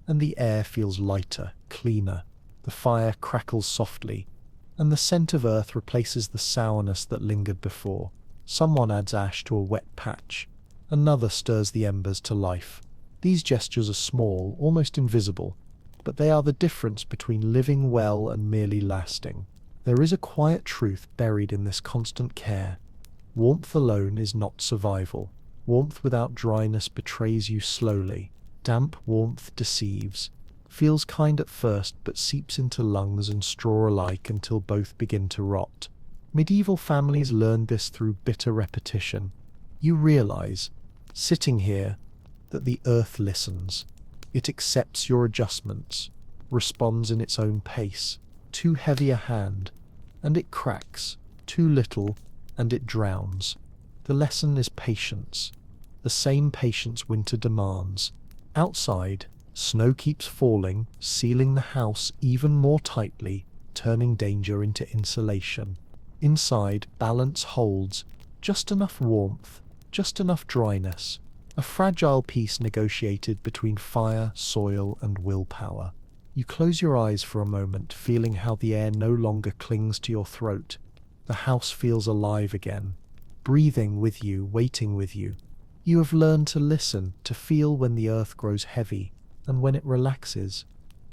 and the air feels lighter, cleaner. The fire crackles softly, and the scent of earth replaces the sourness that lingered before. Someone adds ash to a wet patch. Another stirs the embers to life. These gestures are small, almost invisible, but they are the difference between living well and merely lasting. There is a quiet truth buried in this constant care. Warmth alone is not survival. Warmth without dryness betrays you slowly. Damp warmth deceives, feels kind at first but seeps into lungs and straw alike until both begin to rot. Medieval families learned this through bitter repetition. You realize, sitting here, that the earth listens. It accepts your adjustments, responds in its own pace. Too heavy a hand, and it cracks. Too little, and it drowns. The lesson is patience. The same patience winter demands. Outside, Snow keeps falling, sealing the house even more tightly, turning danger into insulation. Inside, balance holds, just enough warmth, just enough dryness. A fragile peace negotiated between fire, soil, and willpower. You close your eyes for a moment, feeling how the air no longer clings to your throat. The house feels alive again, breathing with you, waiting with you. You have learned to listen, to feel when the earth grows heavy, and when it relaxes.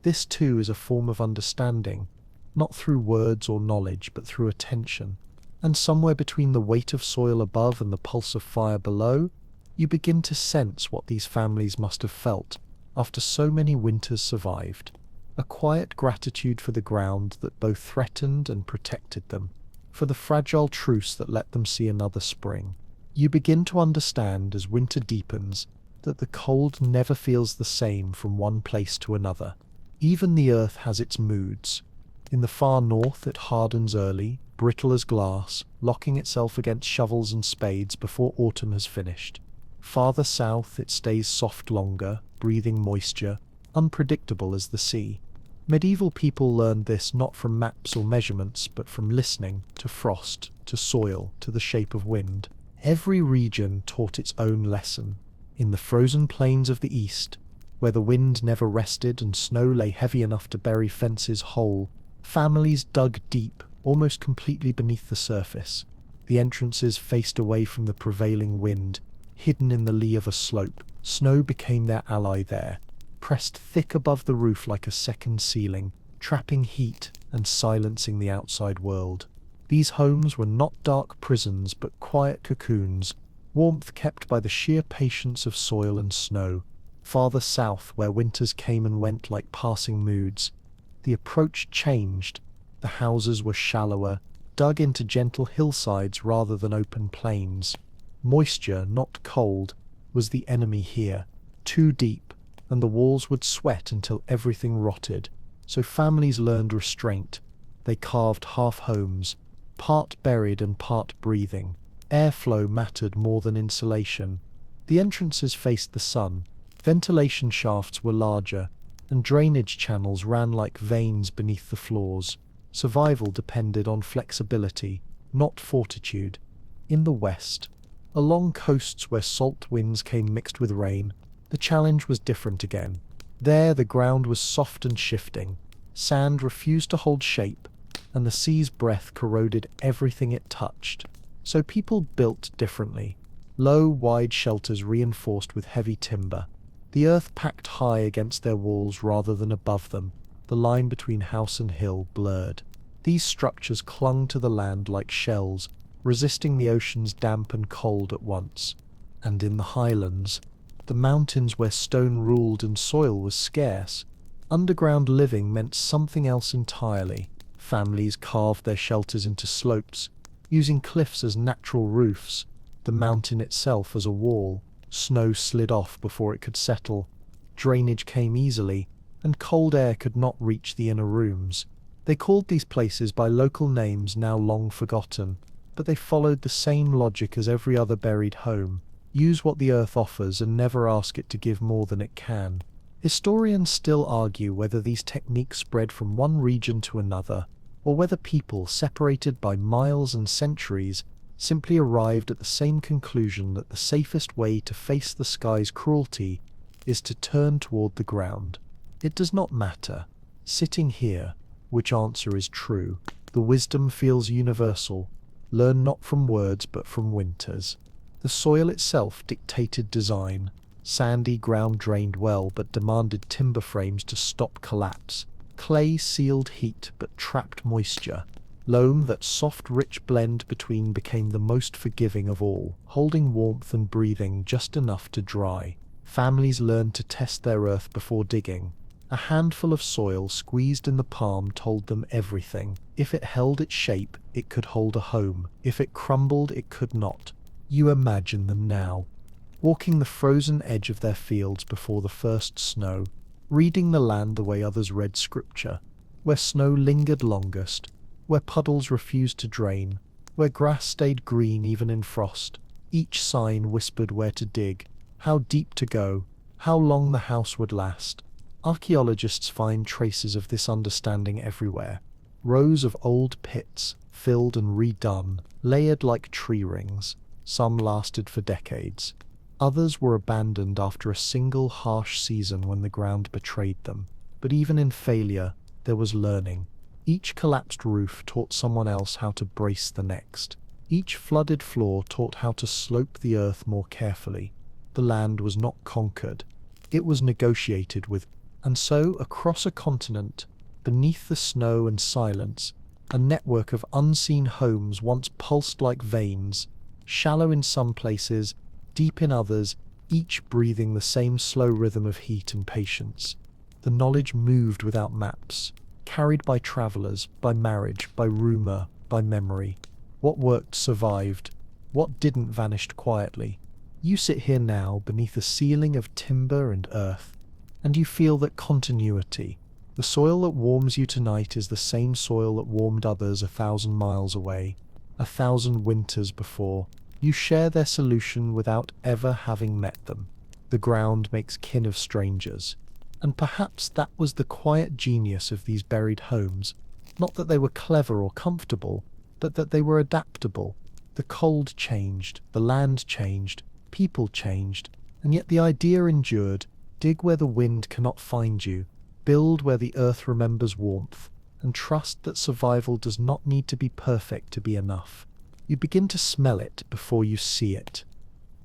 This too is a form of understanding, not through words or knowledge, but through attention. And somewhere between the weight of soil above and the pulse of fire below, you begin to sense what these families must have felt after so many winters survived. A quiet gratitude for the ground that both threatened and protected them, for the fragile truce that let them see another spring. You begin to understand as winter deepens that the cold never feels the same from one place to another. Even the earth has its moods. In the far north it hardens early, brittle as glass, locking itself against shovels and spades before autumn has finished. Farther south it stays soft longer, breathing moisture, unpredictable as the sea. Medieval people learned this not from maps or measurements, but from listening to frost, to soil, to the shape of wind. Every region taught its own lesson. In the frozen plains of the east, where the wind never rested and snow lay heavy enough to bury fences whole, families dug deep, almost completely beneath the surface. The entrances faced away from the prevailing wind, hidden in the lee of a slope. Snow became their ally there, pressed thick above the roof like a second ceiling, trapping heat and silencing the outside world. These homes were not dark prisons but quiet cocoons, warmth kept by the sheer patience of soil and snow. Farther south, where winters came and went like passing moods, the approach changed. The houses were shallower, dug into gentle hillsides rather than open plains. Moisture, not cold, was the enemy here, too deep, and the walls would sweat until everything rotted. So families learned restraint. They carved half homes, part buried and part breathing. Airflow mattered more than insulation. The entrances faced the sun. Ventilation shafts were larger, and drainage channels ran like veins beneath the floors. Survival depended on flexibility, not fortitude. In the west, along coasts where salt winds came mixed with rain, the challenge was different again. There the ground was soft and shifting. Sand refused to hold shape, and the sea's breath corroded everything it touched. So people built differently. Low, wide shelters reinforced with heavy timber. The earth packed high against their walls rather than above them, the line between house and hill blurred. These structures clung to the land like shells, resisting the ocean's damp and cold at once. And in the highlands, the mountains where stone ruled and soil was scarce, underground living meant something else entirely. Families carved their shelters into slopes, using cliffs as natural roofs, the mountain itself as a wall. Snow slid off before it could settle. Drainage came easily, and cold air could not reach the inner rooms. They called these places by local names now long forgotten, but they followed the same logic as every other buried home. Use what the earth offers and never ask it to give more than it can. Historians still argue whether these techniques spread from one region to another, or whether people, separated by miles and centuries, simply arrived at the same conclusion that the safest way to face the sky's cruelty is to turn toward the ground. It does not matter, sitting here, which answer is true. The wisdom feels universal. Learn not from words but from winters. The soil itself dictated design. Sandy ground drained well but demanded timber frames to stop collapse. Clay sealed heat but trapped moisture. Loam, that soft, rich blend between, became the most forgiving of all, holding warmth and breathing just enough to dry. Families learned to test their earth before digging. A handful of soil squeezed in the palm told them everything. If it held its shape, it could hold a home. If it crumbled, it could not. You imagine them now, walking the frozen edge of their fields before the first snow, reading the land the way others read scripture, where snow lingered longest, where puddles refused to drain, where grass stayed green even in frost. Each sign whispered where to dig, how deep to go, how long the house would last. Archaeologists find traces of this understanding everywhere. Rows of old pits, filled and redone, layered like tree rings. Some lasted for decades. Others were abandoned after a single harsh season when the ground betrayed them. But even in failure, there was learning. Each collapsed roof taught someone else how to brace the next. Each flooded floor taught how to slope the earth more carefully. The land was not conquered. It was negotiated with. And so, across a continent, beneath the snow and silence, a network of unseen homes once pulsed like veins, shallow in some places, deep in others, each breathing the same slow rhythm of heat and patience. The knowledge moved without maps, carried by travelers, by marriage, by rumor, by memory. What worked survived. What didn't vanished quietly. You sit here now beneath a ceiling of timber and earth, and you feel that continuity. The soil that warms you tonight is the same soil that warmed others 1,000 miles away, 1,000 winters before. You share their solution without ever having met them. The ground makes kin of strangers. And perhaps that was the quiet genius of these buried homes. Not that they were clever or comfortable, but that they were adaptable. The cold changed, the land changed, people changed, and yet the idea endured. Dig where the wind cannot find you, build where the earth remembers warmth, and trust that survival does not need to be perfect to be enough. You begin to smell it before you see it.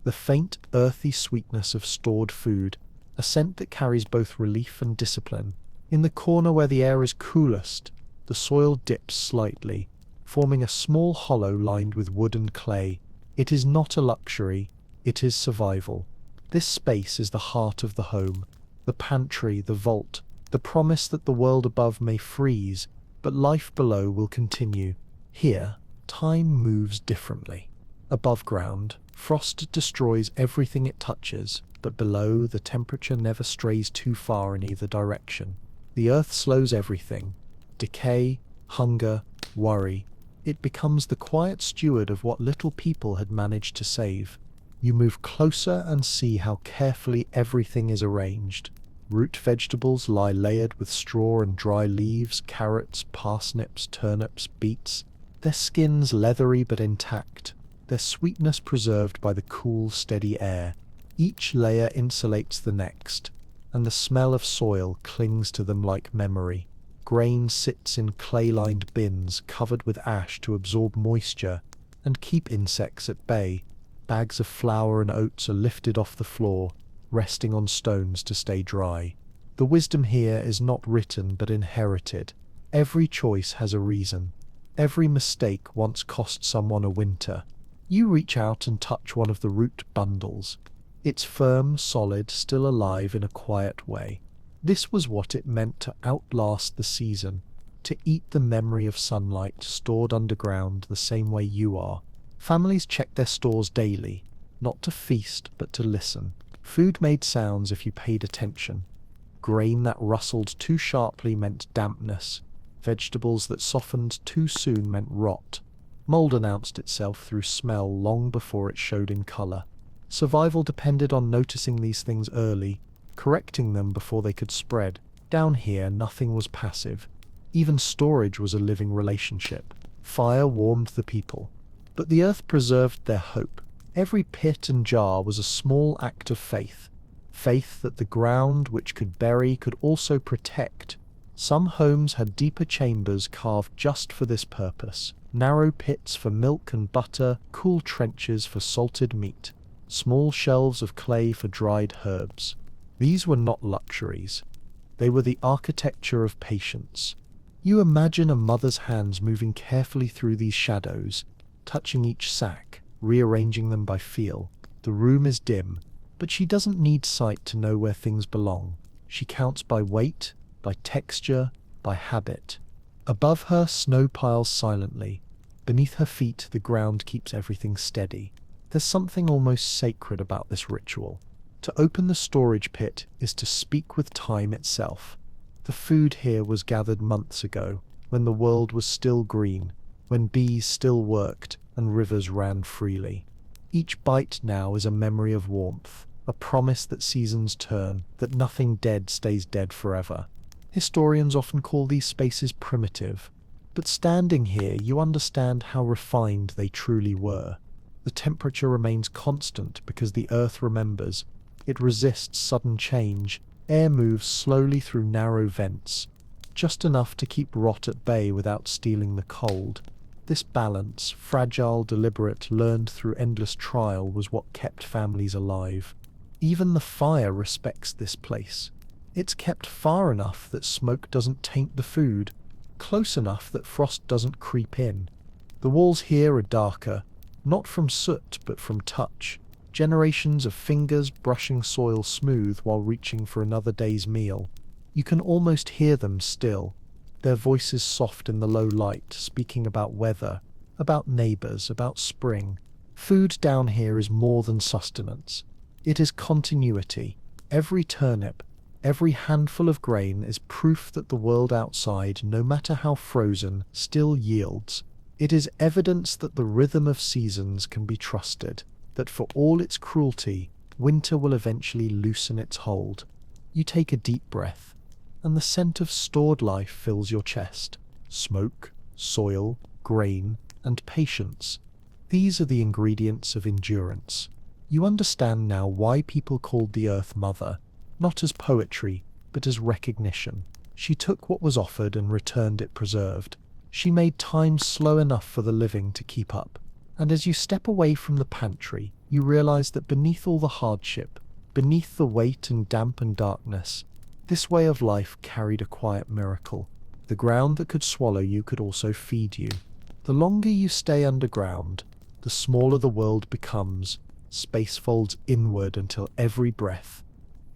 The faint, earthy sweetness of stored food, a scent that carries both relief and discipline. In the corner where the air is coolest, the soil dips slightly, forming a small hollow lined with wood and clay. It is not a luxury, it is survival. This space is the heart of the home, the pantry, the vault, the promise that the world above may freeze, but life below will continue. Here, time moves differently. Above ground, frost destroys everything it touches, but below, the temperature never strays too far in either direction. The earth slows everything. Decay, hunger, worry. It becomes the quiet steward of what little people had managed to save. You move closer and see how carefully everything is arranged. Root vegetables lie layered with straw and dry leaves, carrots, parsnips, turnips, beets. Their skins leathery but intact, their sweetness preserved by the cool, steady air. Each layer insulates the next, and the smell of soil clings to them like memory. Grain sits in clay-lined bins covered with ash to absorb moisture and keep insects at bay. Bags of flour and oats are lifted off the floor, resting on stones to stay dry. The wisdom here is not written but inherited. Every choice has a reason. Every mistake once cost someone a winter. You reach out and touch one of the root bundles. It's firm, solid, still alive in a quiet way. This was what it meant to outlast the season, to eat the memory of sunlight stored underground the same way you are. Families checked their stores daily, not to feast but to listen. Food made sounds if you paid attention. Grain that rustled too sharply meant dampness. Vegetables that softened too soon meant rot. Mold announced itself through smell long before it showed in color. Survival depended on noticing these things early, correcting them before they could spread. Down here, nothing was passive. Even storage was a living relationship. Fire warmed the people. But the earth preserved their hope. Every pit and jar was a small act of faith. Faith that the ground which could bury could also protect. Some homes had deeper chambers carved just for this purpose. Narrow pits for milk and butter, cool trenches for salted meat, small shelves of clay for dried herbs. These were not luxuries. They were the architecture of patience. You imagine a mother's hands moving carefully through these shadows, touching each sack, rearranging them by feel. The room is dim, but she doesn't need sight to know where things belong. She counts by weight, by texture, by habit. Above her, snow piles silently. Beneath her feet, the ground keeps everything steady. There's something almost sacred about this ritual. To open the storage pit is to speak with time itself. The food here was gathered months ago, when the world was still green, when bees still worked and rivers ran freely. Each bite now is a memory of warmth, a promise that seasons turn, that nothing dead stays dead forever. Historians often call these spaces primitive, but standing here you understand how refined they truly were. The temperature remains constant because the earth remembers. It resists sudden change. Air moves slowly through narrow vents, just enough to keep rot at bay without stealing the cold. This balance, fragile, deliberate, learned through endless trial, was what kept families alive. Even the fire respects this place. It's kept far enough that smoke doesn't taint the food, close enough that frost doesn't creep in. The walls here are darker, not from soot but from touch. Generations of fingers brushing soil smooth while reaching for another day's meal. You can almost hear them still, their voices soft in the low light, speaking about weather, about neighbors, about spring. Food down here is more than sustenance. It is continuity. Every turnip, every handful of grain is proof that the world outside, no matter how frozen, still yields. It is evidence that the rhythm of seasons can be trusted, that for all its cruelty, winter will eventually loosen its hold. You take a deep breath, and the scent of stored life fills your chest. Smoke, soil, grain, and patience. These are the ingredients of endurance. You understand now why people called the earth Mother, not as poetry, but as recognition. She took what was offered and returned it preserved. She made time slow enough for the living to keep up. And as you step away from the pantry, you realize that beneath all the hardship, beneath the weight and damp and darkness, this way of life carried a quiet miracle. The ground that could swallow you could also feed you. The longer you stay underground, the smaller the world becomes. Space folds inward until every breath,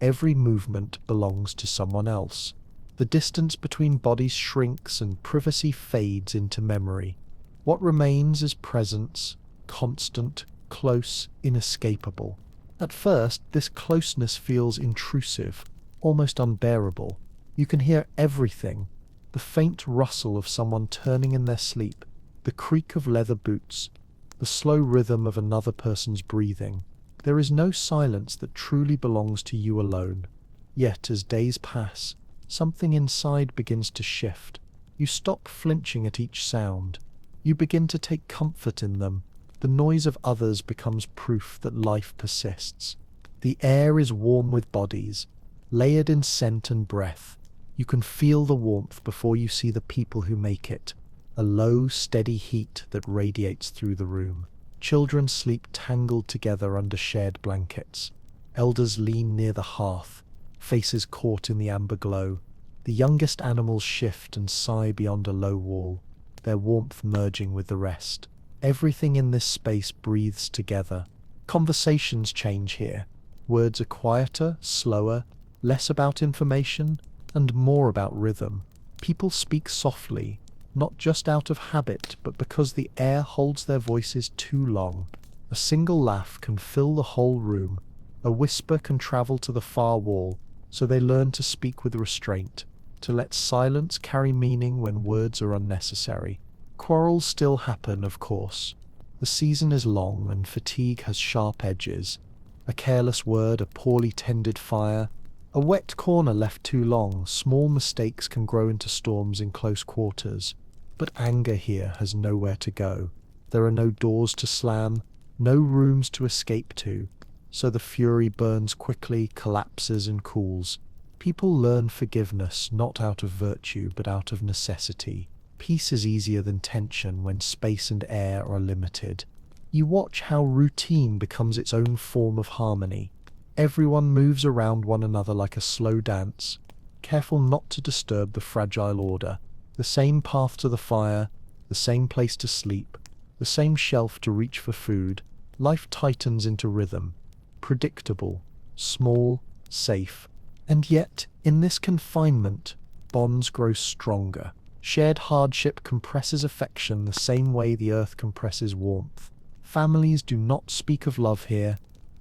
every movement belongs to someone else. The distance between bodies shrinks and privacy fades into memory. What remains is presence, constant, close, inescapable. At first, this closeness feels intrusive, almost unbearable. You can hear everything: the faint rustle of someone turning in their sleep, the creak of leather boots, the slow rhythm of another person's breathing. There is no silence that truly belongs to you alone. Yet, as days pass, something inside begins to shift. You stop flinching at each sound. You begin to take comfort in them. The noise of others becomes proof that life persists. The air is warm with bodies, layered in scent and breath. You can feel the warmth before you see the people who make it. A low, steady heat that radiates through the room. Children sleep tangled together under shared blankets. Elders lean near the hearth, faces caught in the amber glow. The youngest animals shift and sigh beyond a low wall, their warmth merging with the rest. Everything in this space breathes together. Conversations change here. Words are quieter, slower, less about information, and more about rhythm. People speak softly, not just out of habit, but because the air holds their voices too long. A single laugh can fill the whole room. A whisper can travel to the far wall, so they learn to speak with restraint, to let silence carry meaning when words are unnecessary. Quarrels still happen, of course. The season is long and fatigue has sharp edges. A careless word, a poorly tended fire, a wet corner left too long. Small mistakes can grow into storms in close quarters. But anger here has nowhere to go. There are no doors to slam, no rooms to escape to. So the fury burns quickly, collapses and cools. People learn forgiveness not out of virtue but out of necessity. Peace is easier than tension when space and air are limited. You watch how routine becomes its own form of harmony. Everyone moves around one another like a slow dance, careful not to disturb the fragile order. The same path to the fire, the same place to sleep, the same shelf to reach for food. Life tightens into rhythm, predictable, small, safe. And yet, in this confinement, bonds grow stronger. Shared hardship compresses affection the same way the earth compresses warmth. Families do not speak of love here,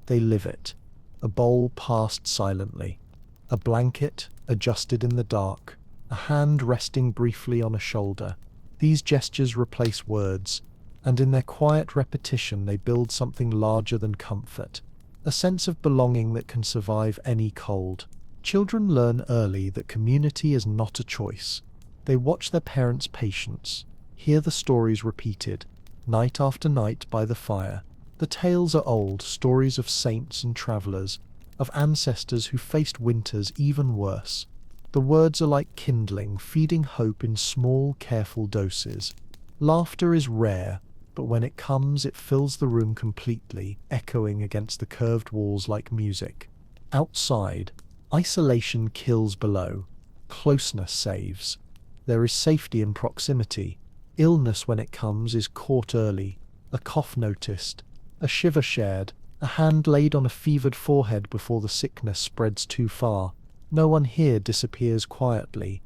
they live it. A bowl passed silently, a blanket adjusted in the dark, a hand resting briefly on a shoulder. These gestures replace words, and in their quiet repetition they build something larger than comfort. a sense of belonging that can survive any cold. Children learn early that community is not a choice. They watch their parents' patience, hear the stories repeated, night after night by the fire. The tales are old, stories of saints and travelers, of ancestors who faced winters even worse. The words are like kindling, feeding hope in small, careful doses. Laughter is rare, but when it comes, it fills the room completely, echoing against the curved walls like music. Outside, isolation kills below. Closeness saves. There is safety in proximity. Illness, when it comes, is caught early. A cough noticed, a shiver shared, a hand laid on a fevered forehead before the sickness spreads too far. No one here disappears quietly.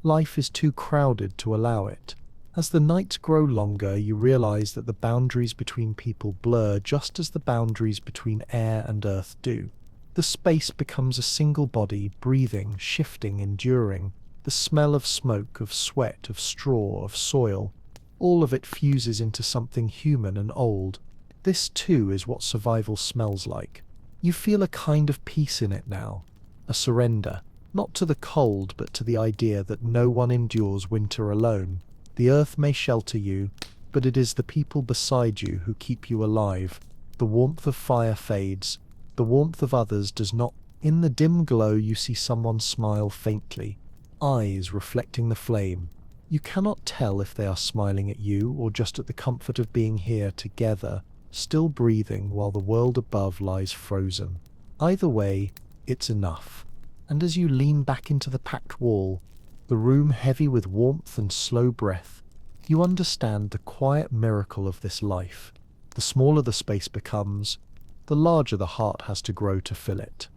Life is too crowded to allow it. As the nights grow longer, you realize that the boundaries between people blur just as the boundaries between air and earth do. The space becomes a single body, breathing, shifting, enduring. The smell of smoke, of sweat, of straw, of soil, all of it fuses into something human and old. This too is what survival smells like. You feel a kind of peace in it now, a surrender, not to the cold but to the idea that no one endures winter alone. The earth may shelter you, but it is the people beside you who keep you alive. The warmth of fire fades, the warmth of others does not. In the dim glow you see someone smile faintly, eyes reflecting the flame. You cannot tell if they are smiling at you or just at the comfort of being here together, still breathing while the world above lies frozen. Either way, it's enough. And as you lean back into the packed wall, the room heavy with warmth and slow breath, you understand the quiet miracle of this life. The smaller the space becomes, the larger the heart has to grow to fill it.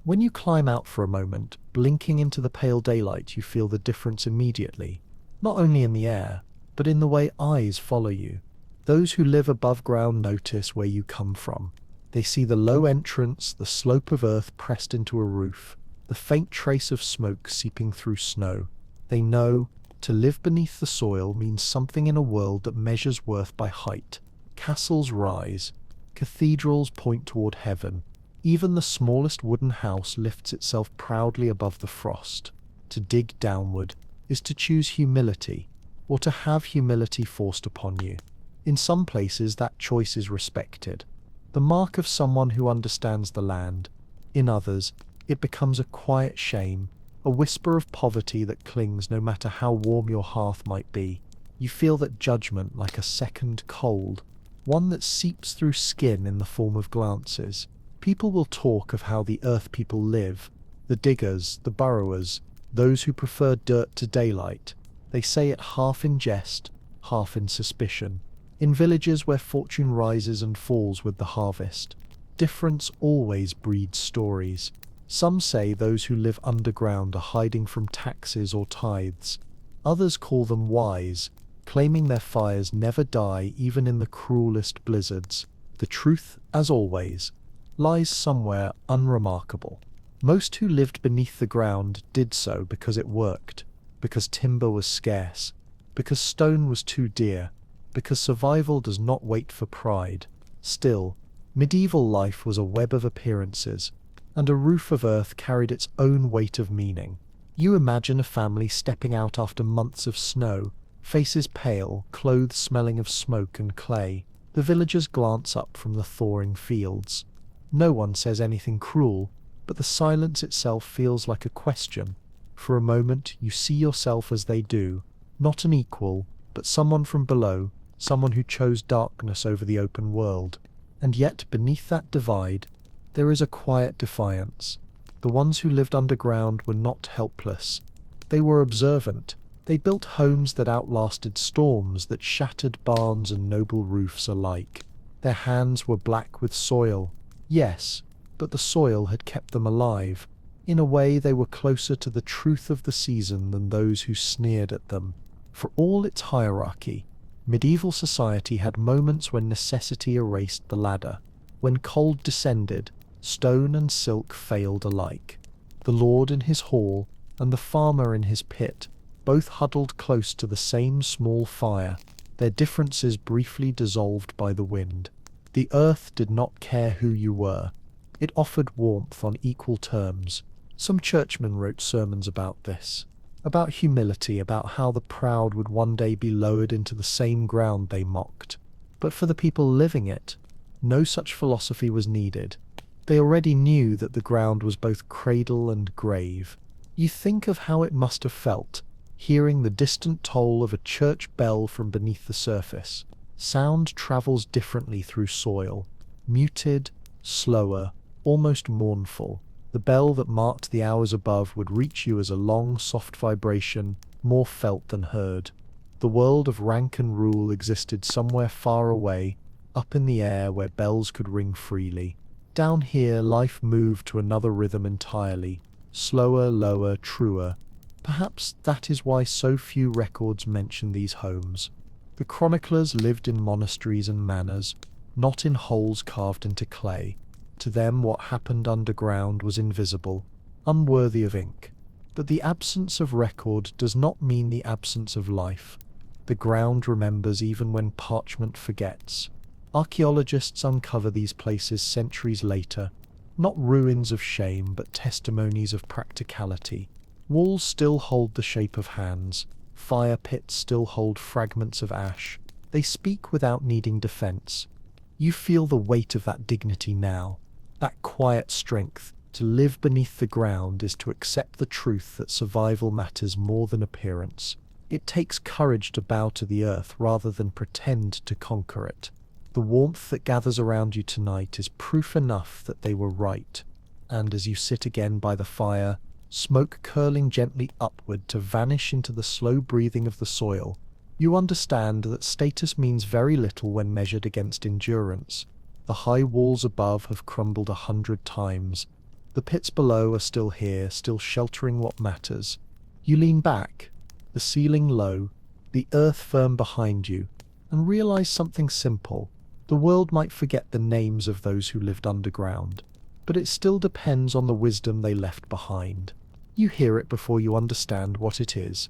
When you climb out for a moment, blinking into the pale daylight, you feel the difference immediately. Not only in the air, but in the way eyes follow you. Those who live above ground notice where you come from. They see the low entrance, the slope of earth pressed into a roof, the faint trace of smoke seeping through snow. They know to live beneath the soil means something in a world that measures worth by height. Castles rise, cathedrals point toward heaven. Even the smallest wooden house lifts itself proudly above the frost. To dig downward is to choose humility, or to have humility forced upon you. In some places that choice is respected, the mark of someone who understands the land. In others, it becomes a quiet shame, a whisper of poverty that clings no matter how warm your hearth might be. You feel that judgment like a second cold, one that seeps through skin in the form of glances. People will talk of how the earth people live, the diggers, the burrowers, those who prefer dirt to daylight. They say it half in jest, half in suspicion. In villages where fortune rises and falls with the harvest, difference always breeds stories. Some say those who live underground are hiding from taxes or tithes. Others call them wise, claiming their fires never die even in the cruelest blizzards. The truth, as always, lies somewhere unremarkable. Most who lived beneath the ground did so because it worked, because timber was scarce, because stone was too dear, because survival does not wait for pride. Still, medieval life was a web of appearances, and a roof of earth carried its own weight of meaning. You imagine a family stepping out after months of snow, faces pale, clothes smelling of smoke and clay. The villagers glance up from the thawing fields. No one says anything cruel, but the silence itself feels like a question. For a moment you see yourself as they do, not an equal, but someone from below, someone who chose darkness over the open world. And yet beneath that divide, there is a quiet defiance. The ones who lived underground were not helpless. They were observant. They built homes that outlasted storms, that shattered barns and noble roofs alike. Their hands were black with soil. Yes, but the soil had kept them alive. In a way, they were closer to the truth of the season than those who sneered at them. For all its hierarchy, medieval society had moments when necessity erased the ladder. When cold descended, stone and silk failed alike. The lord in his hall and the farmer in his pit both huddled close to the same small fire, their differences briefly dissolved by the wind. The earth did not care who you were. It offered warmth on equal terms. Some churchmen wrote sermons about this, about humility, about how the proud would one day be lowered into the same ground they mocked. But for the people living it, no such philosophy was needed. They already knew that the ground was both cradle and grave. You think of how it must have felt, hearing the distant toll of a church bell from beneath the surface. Sound travels differently through soil, muted, slower, almost mournful. The bell that marked the hours above would reach you as a long, soft vibration, more felt than heard. The world of rank and rule existed somewhere far away, up in the air where bells could ring freely. Down here, life moved to another rhythm entirely, slower, lower, truer. Perhaps that is why so few records mention these homes. The chroniclers lived in monasteries and manors, not in holes carved into clay. To them, what happened underground was invisible, unworthy of ink. But the absence of record does not mean the absence of life. The ground remembers even when parchment forgets. Archaeologists uncover these places centuries later, not ruins of shame, but testimonies of practicality. Walls still hold the shape of hands, fire pits still hold fragments of ash. They speak without needing defense. You feel the weight of that dignity now, that quiet strength. To live beneath the ground is to accept the truth that survival matters more than appearance. It takes courage to bow to the earth rather than pretend to conquer it. The warmth that gathers around you tonight is proof enough that they were right. And as you sit again by the fire, smoke curling gently upward to vanish into the slow breathing of the soil, you understand that status means very little when measured against endurance. The high walls above have crumbled 100 times. The pits below are still here, still sheltering what matters. You lean back, the ceiling low, the earth firm behind you, and realize something simple. The world might forget the names of those who lived underground, but it still depends on the wisdom they left behind. You hear it before you understand what it is.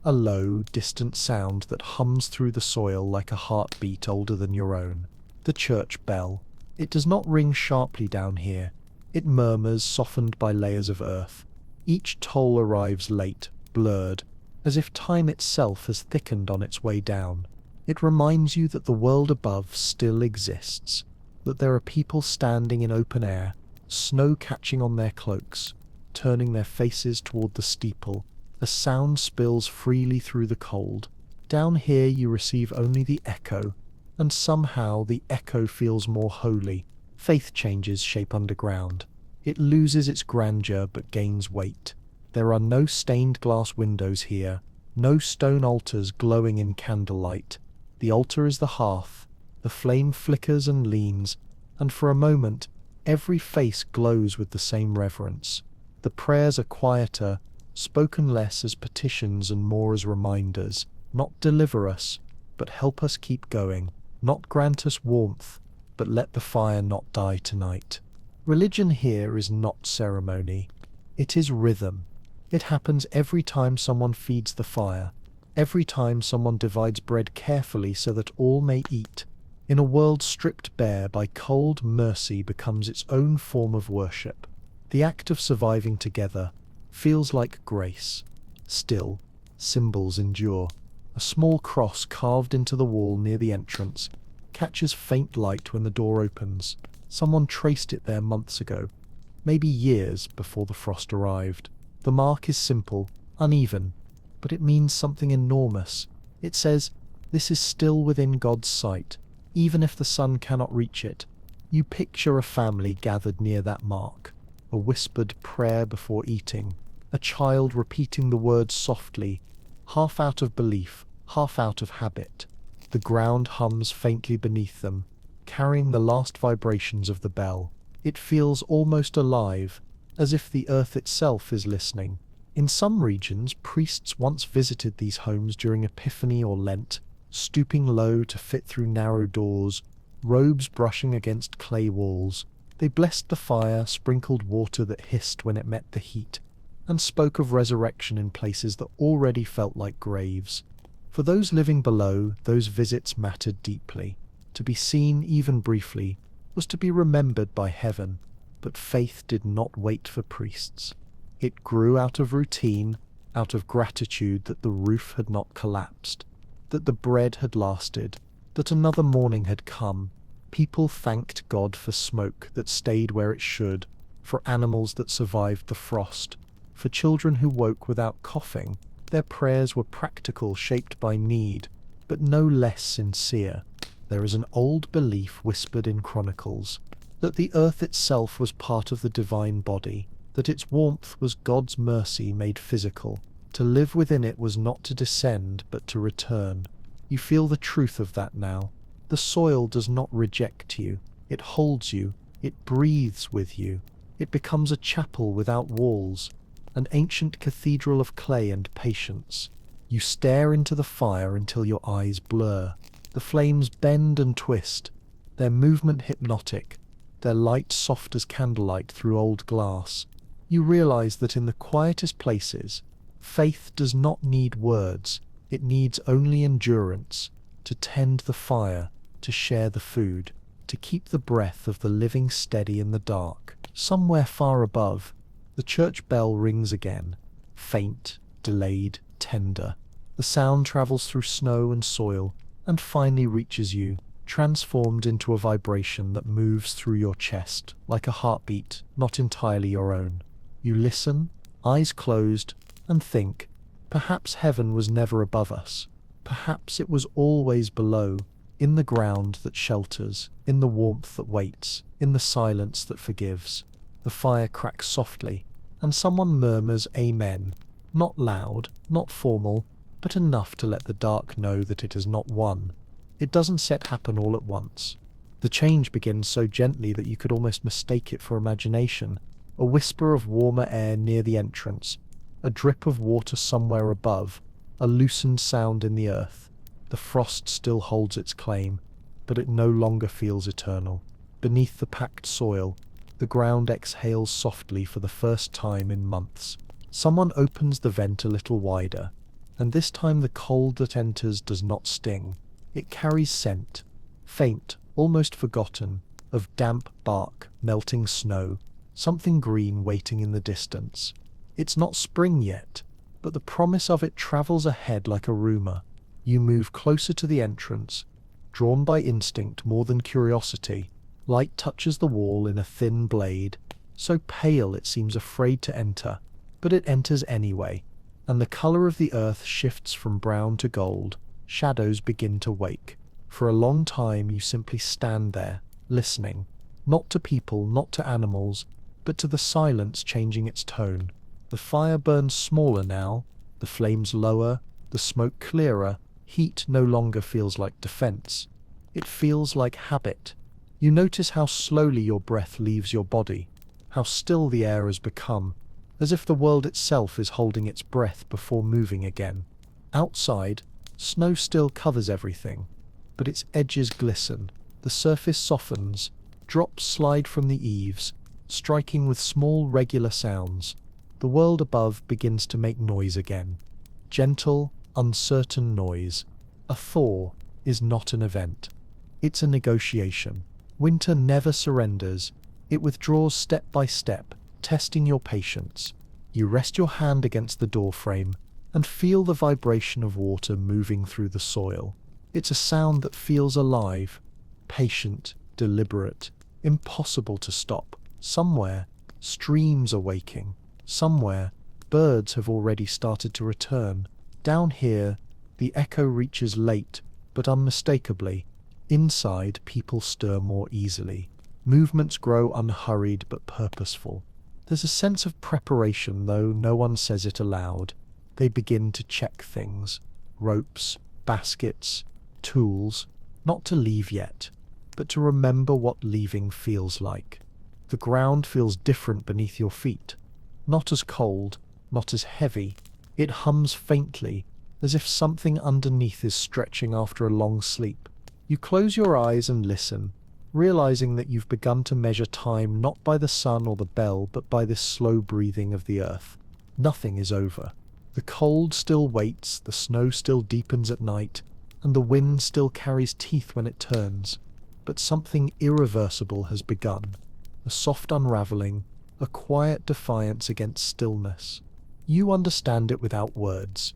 A low, distant sound that hums through the soil like a heartbeat older than your own. The church bell. It does not ring sharply down here. It murmurs, softened by layers of earth. Each toll arrives late, blurred, as if time itself has thickened on its way down. It reminds you that the world above still exists, that there are people standing in open air, snow catching on their cloaks, turning their faces toward the steeple. The sound spills freely through the cold. Down here you receive only the echo, and somehow the echo feels more holy. Faith changes shape underground. It loses its grandeur but gains weight. There are no stained glass windows here, no stone altars glowing in candlelight. The altar is the hearth. The flame flickers and leans, and for a moment, every face glows with the same reverence. The prayers are quieter, spoken less as petitions and more as reminders. Not deliver us, but help us keep going. Not grant us warmth, but let the fire not die tonight. Religion here is not ceremony. It is rhythm. It happens every time someone feeds the fire, every time someone divides bread carefully so that all may eat. In a world stripped bare by cold, mercy becomes its own form of worship. The act of surviving together feels like grace. Still, symbols endure. A small cross carved into the wall near the entrance catches faint light when the door opens. Someone traced it there months ago, maybe years before the frost arrived. The mark is simple, uneven, but it means something enormous. It says, this is still within God's sight, even if the sun cannot reach it. You picture a family gathered near that mark, a whispered prayer before eating, a child repeating the words softly, half out of belief, half out of habit. The ground hums faintly beneath them, carrying the last vibrations of the bell. It feels almost alive, as if the earth itself is listening. In some regions, priests once visited these homes during Epiphany or Lent, stooping low to fit through narrow doors, robes brushing against clay walls. They blessed the fire, sprinkled water that hissed when it met the heat, and spoke of resurrection in places that already felt like graves. For those living below, those visits mattered deeply. To be seen, even briefly, was to be remembered by heaven. But faith did not wait for priests. It grew out of routine, out of gratitude that the roof had not collapsed, that the bread had lasted, that another morning had come. People thanked God for smoke that stayed where it should, for animals that survived the frost, for children who woke without coughing. Their prayers were practical, shaped by need, but no less sincere. There is an old belief whispered in chronicles, that the earth itself was part of the divine body, that its warmth was God's mercy made physical. To live within it was not to descend, but to return. You feel the truth of that now. The soil does not reject you. It holds you. It breathes with you. It becomes a chapel without walls, an ancient cathedral of clay and patience. You stare into the fire until your eyes blur. The flames bend and twist, their movement hypnotic, their light soft as candlelight through old glass. You realize that in the quietest places, faith does not need words. It needs only endurance, to tend the fire, to share the food, to keep the breath of the living steady in the dark. Somewhere far above, the church bell rings again, faint, delayed, tender. The sound travels through snow and soil, and finally reaches you, transformed into a vibration that moves through your chest, like a heartbeat, not entirely your own. You listen, eyes closed, and think, perhaps heaven was never above us. Perhaps it was always below, in the ground that shelters, in the warmth that waits, in the silence that forgives. The fire cracks softly, and someone murmurs Amen, not loud, not formal, but enough to let the dark know that it has not won. It doesn't happen all at once. The change begins so gently that you could almost mistake it for imagination. A whisper of warmer air near the entrance, a drip of water somewhere above, a loosened sound in the earth. The frost still holds its claim, but it no longer feels eternal. Beneath the packed soil, the ground exhales softly for the first time in months. Someone opens the vent a little wider, and this time the cold that enters does not sting. It carries scent, faint, almost forgotten, of damp bark, melting snow, something green waiting in the distance. It's not spring yet, but the promise of it travels ahead like a rumor. You move closer to the entrance, drawn by instinct more than curiosity. Light touches the wall in a thin blade, so pale it seems afraid to enter, but it enters anyway, and the color of the earth shifts from brown to gold. Shadows begin to wake. For a long time you simply stand there, listening, not to people, not to animals, but to the silence changing its tone. The fire burns smaller now, the flames lower, the smoke clearer. Heat no longer feels like defense. It feels like habit. You notice how slowly your breath leaves your body, how still the air has become, as if the world itself is holding its breath before moving again. Outside, snow still covers everything, but its edges glisten, the surface softens, drops slide from the eaves, striking with small regular sounds. The world above begins to make noise again. Gentle, uncertain noise. A thaw is not an event. It's a negotiation. Winter never surrenders. It withdraws step by step, testing your patience. You rest your hand against the doorframe and feel the vibration of water moving through the soil. It's a sound that feels alive, patient, deliberate, impossible to stop. Somewhere, streams are waking. Somewhere, birds have already started to return. Down here, the echo reaches late, but unmistakably. Inside, people stir more easily. Movements grow unhurried but purposeful. There's a sense of preparation, though no one says it aloud. They begin to check things. Ropes, baskets, tools. Not to leave yet, but to remember what leaving feels like. The ground feels different beneath your feet. Not as cold, not as heavy. It hums faintly, as if something underneath is stretching after a long sleep. You close your eyes and listen, realizing that you've begun to measure time not by the sun or the bell, but by this slow breathing of the earth. Nothing is over. The cold still waits, the snow still deepens at night, and the wind still carries teeth when it turns. But something irreversible has begun. a soft unraveling, a quiet defiance against stillness. You understand it without words.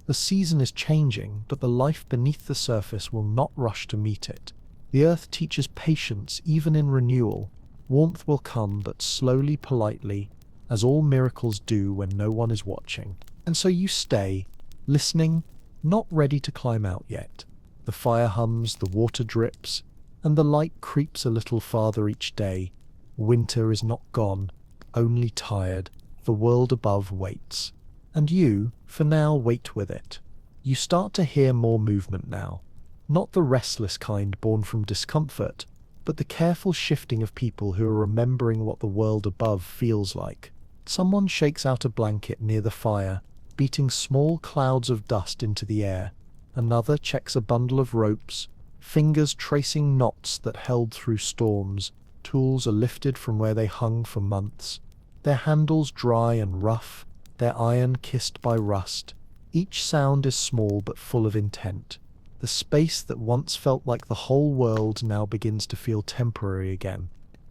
The season is changing, but the life beneath the surface will not rush to meet it. The earth teaches patience even in renewal. Warmth will come, but slowly, politely, as all miracles do when no one is watching. And so you stay, listening, not ready to climb out yet. The fire hums, the water drips, and the light creeps a little farther each day. Winter is not gone, only tired. The world above waits. And you, for now, wait with it. You start to hear more movement now. Not the restless kind born from discomfort, but the careful shifting of people who are remembering what the world above feels like. Someone shakes out a blanket near the fire, beating small clouds of dust into the air. Another checks a bundle of ropes, fingers tracing knots that held through storms. Tools are lifted from where they hung for months, their handles dry and rough, their iron kissed by rust. Each sound is small but full of intent. The space that once felt like the whole world now begins to feel temporary again.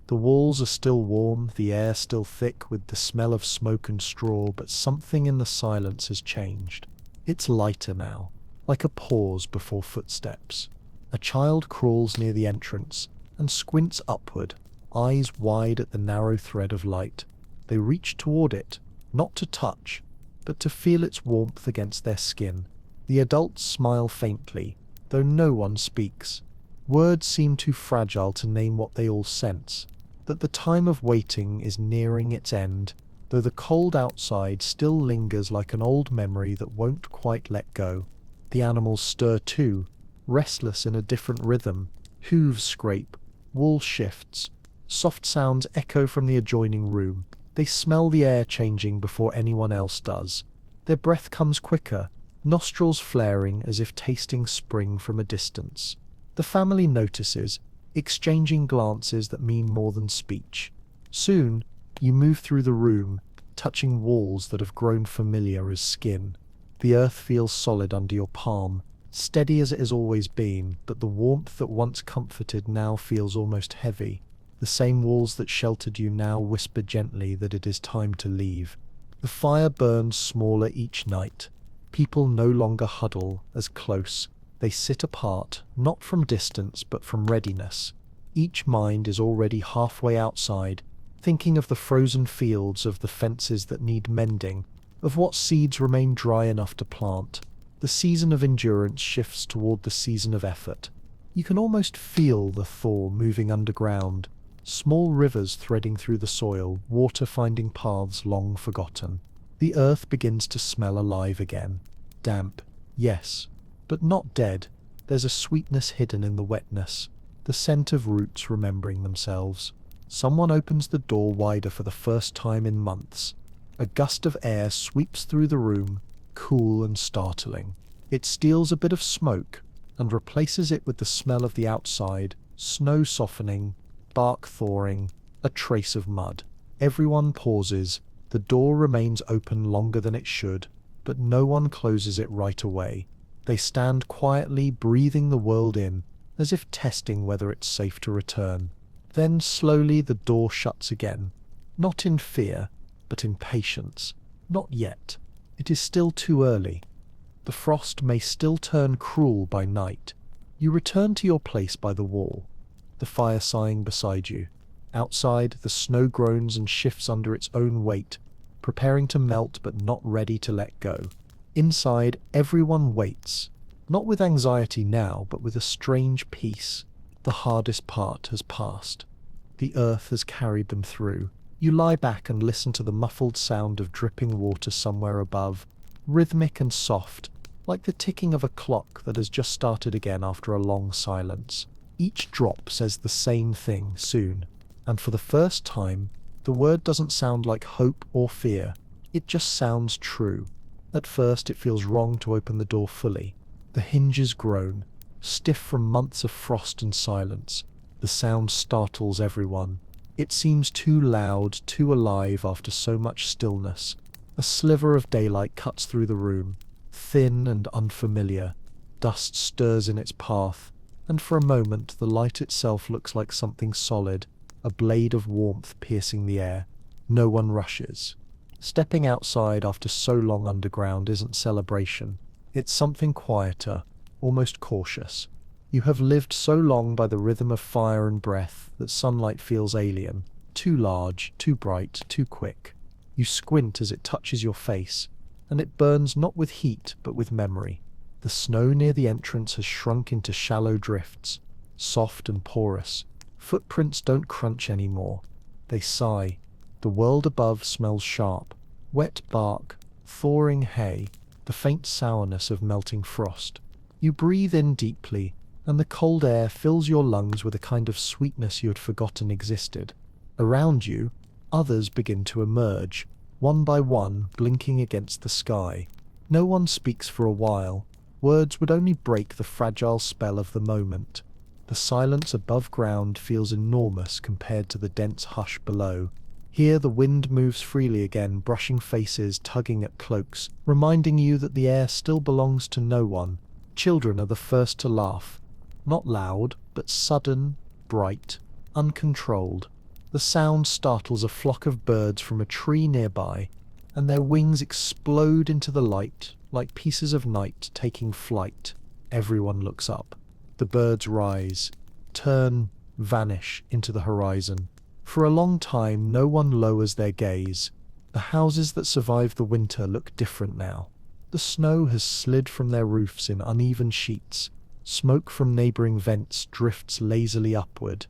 The walls are still warm, the air still thick with the smell of smoke and straw, but something in the silence has changed. It's lighter now, like a pause before footsteps. A child crawls near the entrance and squints upward, eyes wide at the narrow thread of light. They reach toward it, not to touch, but to feel its warmth against their skin. The adults smile faintly, though no one speaks. Words seem too fragile to name what they all sense, that the time of waiting is nearing its end, though the cold outside still lingers like an old memory that won't quite let go. The animals stir too, restless in a different rhythm. Hooves scrape, wool shifts, soft sounds echo from the adjoining room. They smell the air changing before anyone else does. Their breath comes quicker, nostrils flaring as if tasting spring from a distance. The family notices, exchanging glances that mean more than speech. Soon, you move through the room, touching walls that have grown familiar as skin. The earth feels solid under your palm, steady as it has always been, but the warmth that once comforted now feels almost heavy. The same walls that sheltered you now whisper gently that it is time to leave. The fire burns smaller each night. People no longer huddle as close. They sit apart, not from distance but from readiness. Each mind is already halfway outside, thinking of the frozen fields, of the fences that need mending, of what seeds remain dry enough to plant. The season of endurance shifts toward the season of effort. You can almost feel the thaw moving underground. Small rivers threading through the soil, water finding paths long forgotten. The earth begins to smell alive again. Damp, yes, but not dead. There's a sweetness hidden in the wetness, the scent of roots remembering themselves. Someone opens the door wider for the first time in months. A gust of air sweeps through the room, cool and startling. It steals a bit of smoke and replaces it with the smell of the outside, snow softening, bark thawing, a trace of mud. Everyone pauses. The door remains open longer than it should, but no one closes it right away. They stand quietly, breathing the world in, as if testing whether it's safe to return. Then slowly the door shuts again, not in fear, but in patience. Not yet. It is still too early. The frost may still turn cruel by night. You return to your place by the wall, the fire sighing beside you. Outside, the snow groans and shifts under its own weight, preparing to melt but not ready to let go. Inside, everyone waits, not with anxiety now, but with a strange peace. The hardest part has passed. The earth has carried them through. You lie back and listen to the muffled sound of dripping water somewhere above, rhythmic and soft, like the ticking of a clock that has just started again after a long silence. Each drop says the same thing: soon. And for the first time, the word doesn't sound like hope or fear. It just sounds true. At first, it feels wrong to open the door fully. The hinges groan, stiff from months of frost and silence. The sound startles everyone. It seems too loud, too alive after so much stillness. A sliver of daylight cuts through the room, thin and unfamiliar. Dust stirs in its path, and for a moment the light itself looks like something solid, a blade of warmth piercing the air. No one rushes. Stepping outside after so long underground isn't celebration. It's something quieter, almost cautious. You have lived so long by the rhythm of fire and breath that sunlight feels alien, too large, too bright, too quick. You squint as it touches your face, and it burns not with heat but with memory. The snow near the entrance has shrunk into shallow drifts, soft and porous. Footprints don't crunch anymore. They sigh. The world above smells sharp. Wet bark, thawing hay, the faint sourness of melting frost. You breathe in deeply, and the cold air fills your lungs with a kind of sweetness you had forgotten existed. Around you, others begin to emerge, one by one, blinking against the sky. No one speaks for a while. Words would only break the fragile spell of the moment. The silence above ground feels enormous compared to the dense hush below. Here the wind moves freely again, brushing faces, tugging at cloaks, reminding you that the air still belongs to no one. Children are the first to laugh. Not loud, but sudden, bright, uncontrolled. The sound startles a flock of birds from a tree nearby, and their wings explode into the light like pieces of night taking flight. Everyone looks up. The birds rise, turn, vanish into the horizon. For a long time, no one lowers their gaze. The houses that survived the winter look different now. The snow has slid from their roofs in uneven sheets. Smoke from neighboring vents drifts lazily upward.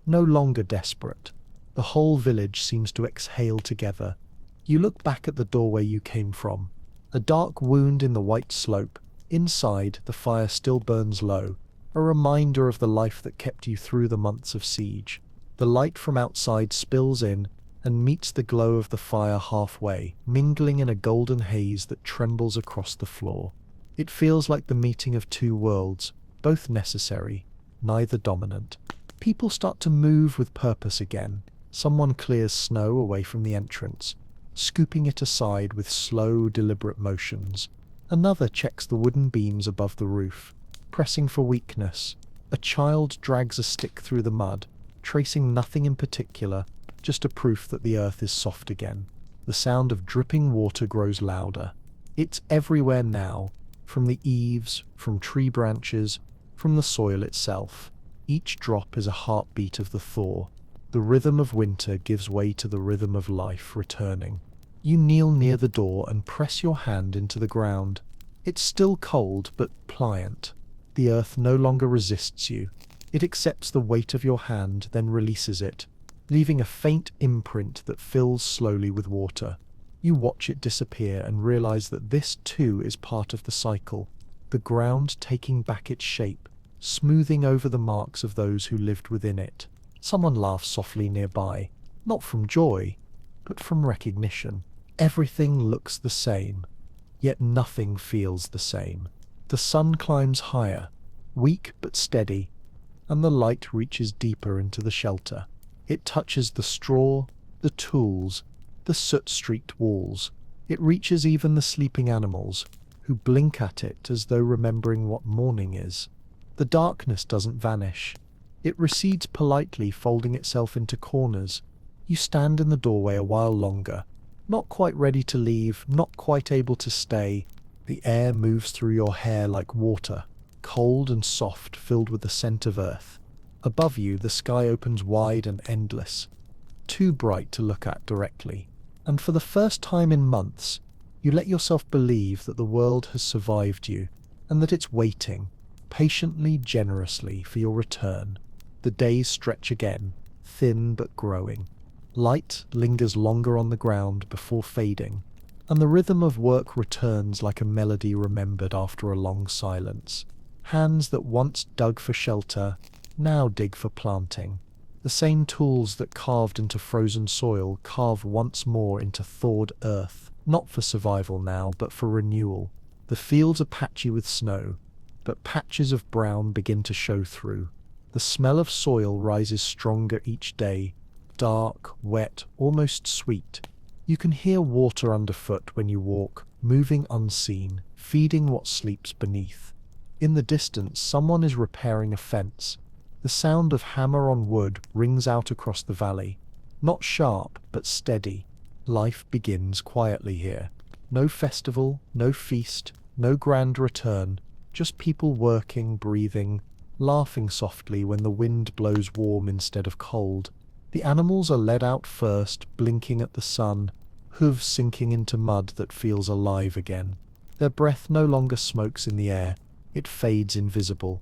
No longer desperate. The whole village seems to exhale together. You look back at the doorway you came from. A dark wound in the white slope. Inside, the fire still burns low, a reminder of the life that kept you through the months of siege. The light from outside spills in and meets the glow of the fire halfway, mingling in a golden haze that trembles across the floor. It feels like the meeting of two worlds, both necessary, neither dominant. People start to move with purpose again. Someone clears snow away from the entrance, scooping it aside with slow, deliberate motions. Another checks the wooden beams above the roof, pressing for weakness. A child drags a stick through the mud, tracing nothing in particular, just a proof that the earth is soft again. The sound of dripping water grows louder. It's everywhere now, from the eaves, from tree branches, from the soil itself. Each drop is a heartbeat of the thaw. The rhythm of winter gives way to the rhythm of life returning. You kneel near the door and press your hand into the ground. It's still cold, but pliant. The earth no longer resists you. It accepts the weight of your hand, then releases it, leaving a faint imprint that fills slowly with water. You watch it disappear and realize that this too is part of the cycle, the ground taking back its shape, smoothing over the marks of those who lived within it. Someone laughs softly nearby, not from joy, but from recognition. Everything looks the same, yet nothing feels the same. The sun climbs higher, weak but steady, and the light reaches deeper into the shelter. It touches the straw, the tools, the soot-streaked walls. It reaches even the sleeping animals, who blink at it as though remembering what morning is. The darkness doesn't vanish. It recedes politely, folding itself into corners. You stand in the doorway a while longer, not quite ready to leave, not quite able to stay. The air moves through your hair like water, cold and soft, filled with the scent of earth. Above you, the sky opens wide and endless, too bright to look at directly. And for the first time in months, you let yourself believe that the world has survived you, and that it's waiting, patiently, generously, for your return. The days stretch again, thin but growing. Light lingers longer on the ground before fading, and the rhythm of work returns like a melody remembered after a long silence. Hands that once dug for shelter now dig for planting. The same tools that carved into frozen soil carve once more into thawed earth, not for survival now, but for renewal. The fields are patchy with snow, but patches of brown begin to show through. The smell of soil rises stronger each day, dark, wet, almost sweet. You can hear water underfoot when you walk, moving unseen, feeding what sleeps beneath. In the distance, someone is repairing a fence, The sound of hammer on wood rings out across the valley. Not sharp, but steady. Life begins quietly here. No festival, no feast, no grand return, just people working, breathing, laughing softly when the wind blows warm instead of cold. The animals are led out first, blinking at the sun, hooves sinking into mud that feels alive again. Their breath no longer smokes in the air, it fades invisible.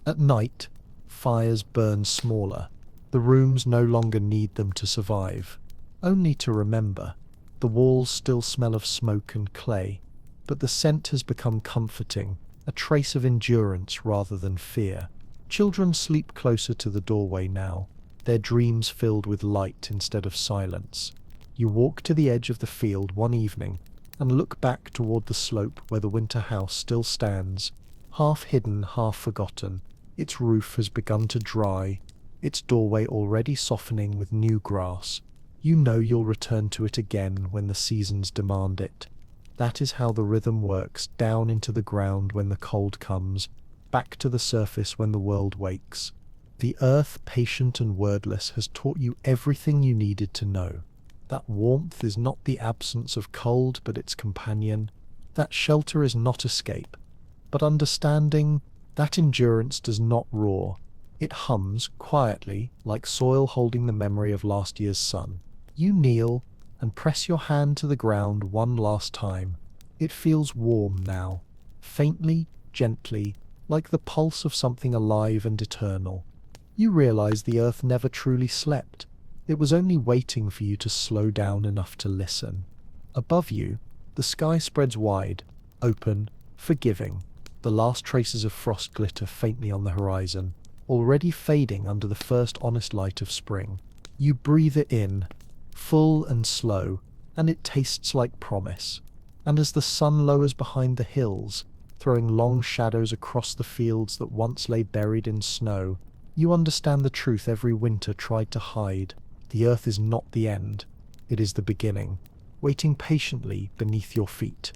At night, fires burn smaller. The rooms no longer need them to survive, only to remember. The walls still smell of smoke and clay, but the scent has become comforting, a trace of endurance rather than fear. Children sleep closer to the doorway now, their dreams filled with light instead of silence. You walk to the edge of the field one evening and look back toward the slope where the winter house still stands, half hidden, half forgotten. Its roof has begun to dry, its doorway already softening with new grass. You know you'll return to it again when the seasons demand it. That is how the rhythm works, down into the ground when the cold comes, back to the surface when the world wakes. The earth, patient and wordless, has taught you everything you needed to know. That warmth is not the absence of cold, but its companion. That shelter is not escape, but understanding. That endurance does not roar. It hums quietly, like soil holding the memory of last year's sun. You kneel and press your hand to the ground one last time. It feels warm now, faintly, gently, like the pulse of something alive and eternal. You realize the earth never truly slept. It was only waiting for you to slow down enough to listen. Above you, the sky spreads wide, open, forgiving. The last traces of frost glitter faintly on the horizon, already fading under the first honest light of spring. You breathe it in, full and slow, and it tastes like promise. And as the sun lowers behind the hills, throwing long shadows across the fields that once lay buried in snow, you understand the truth every winter tried to hide. The earth is not the end, it is the beginning, waiting patiently beneath your feet.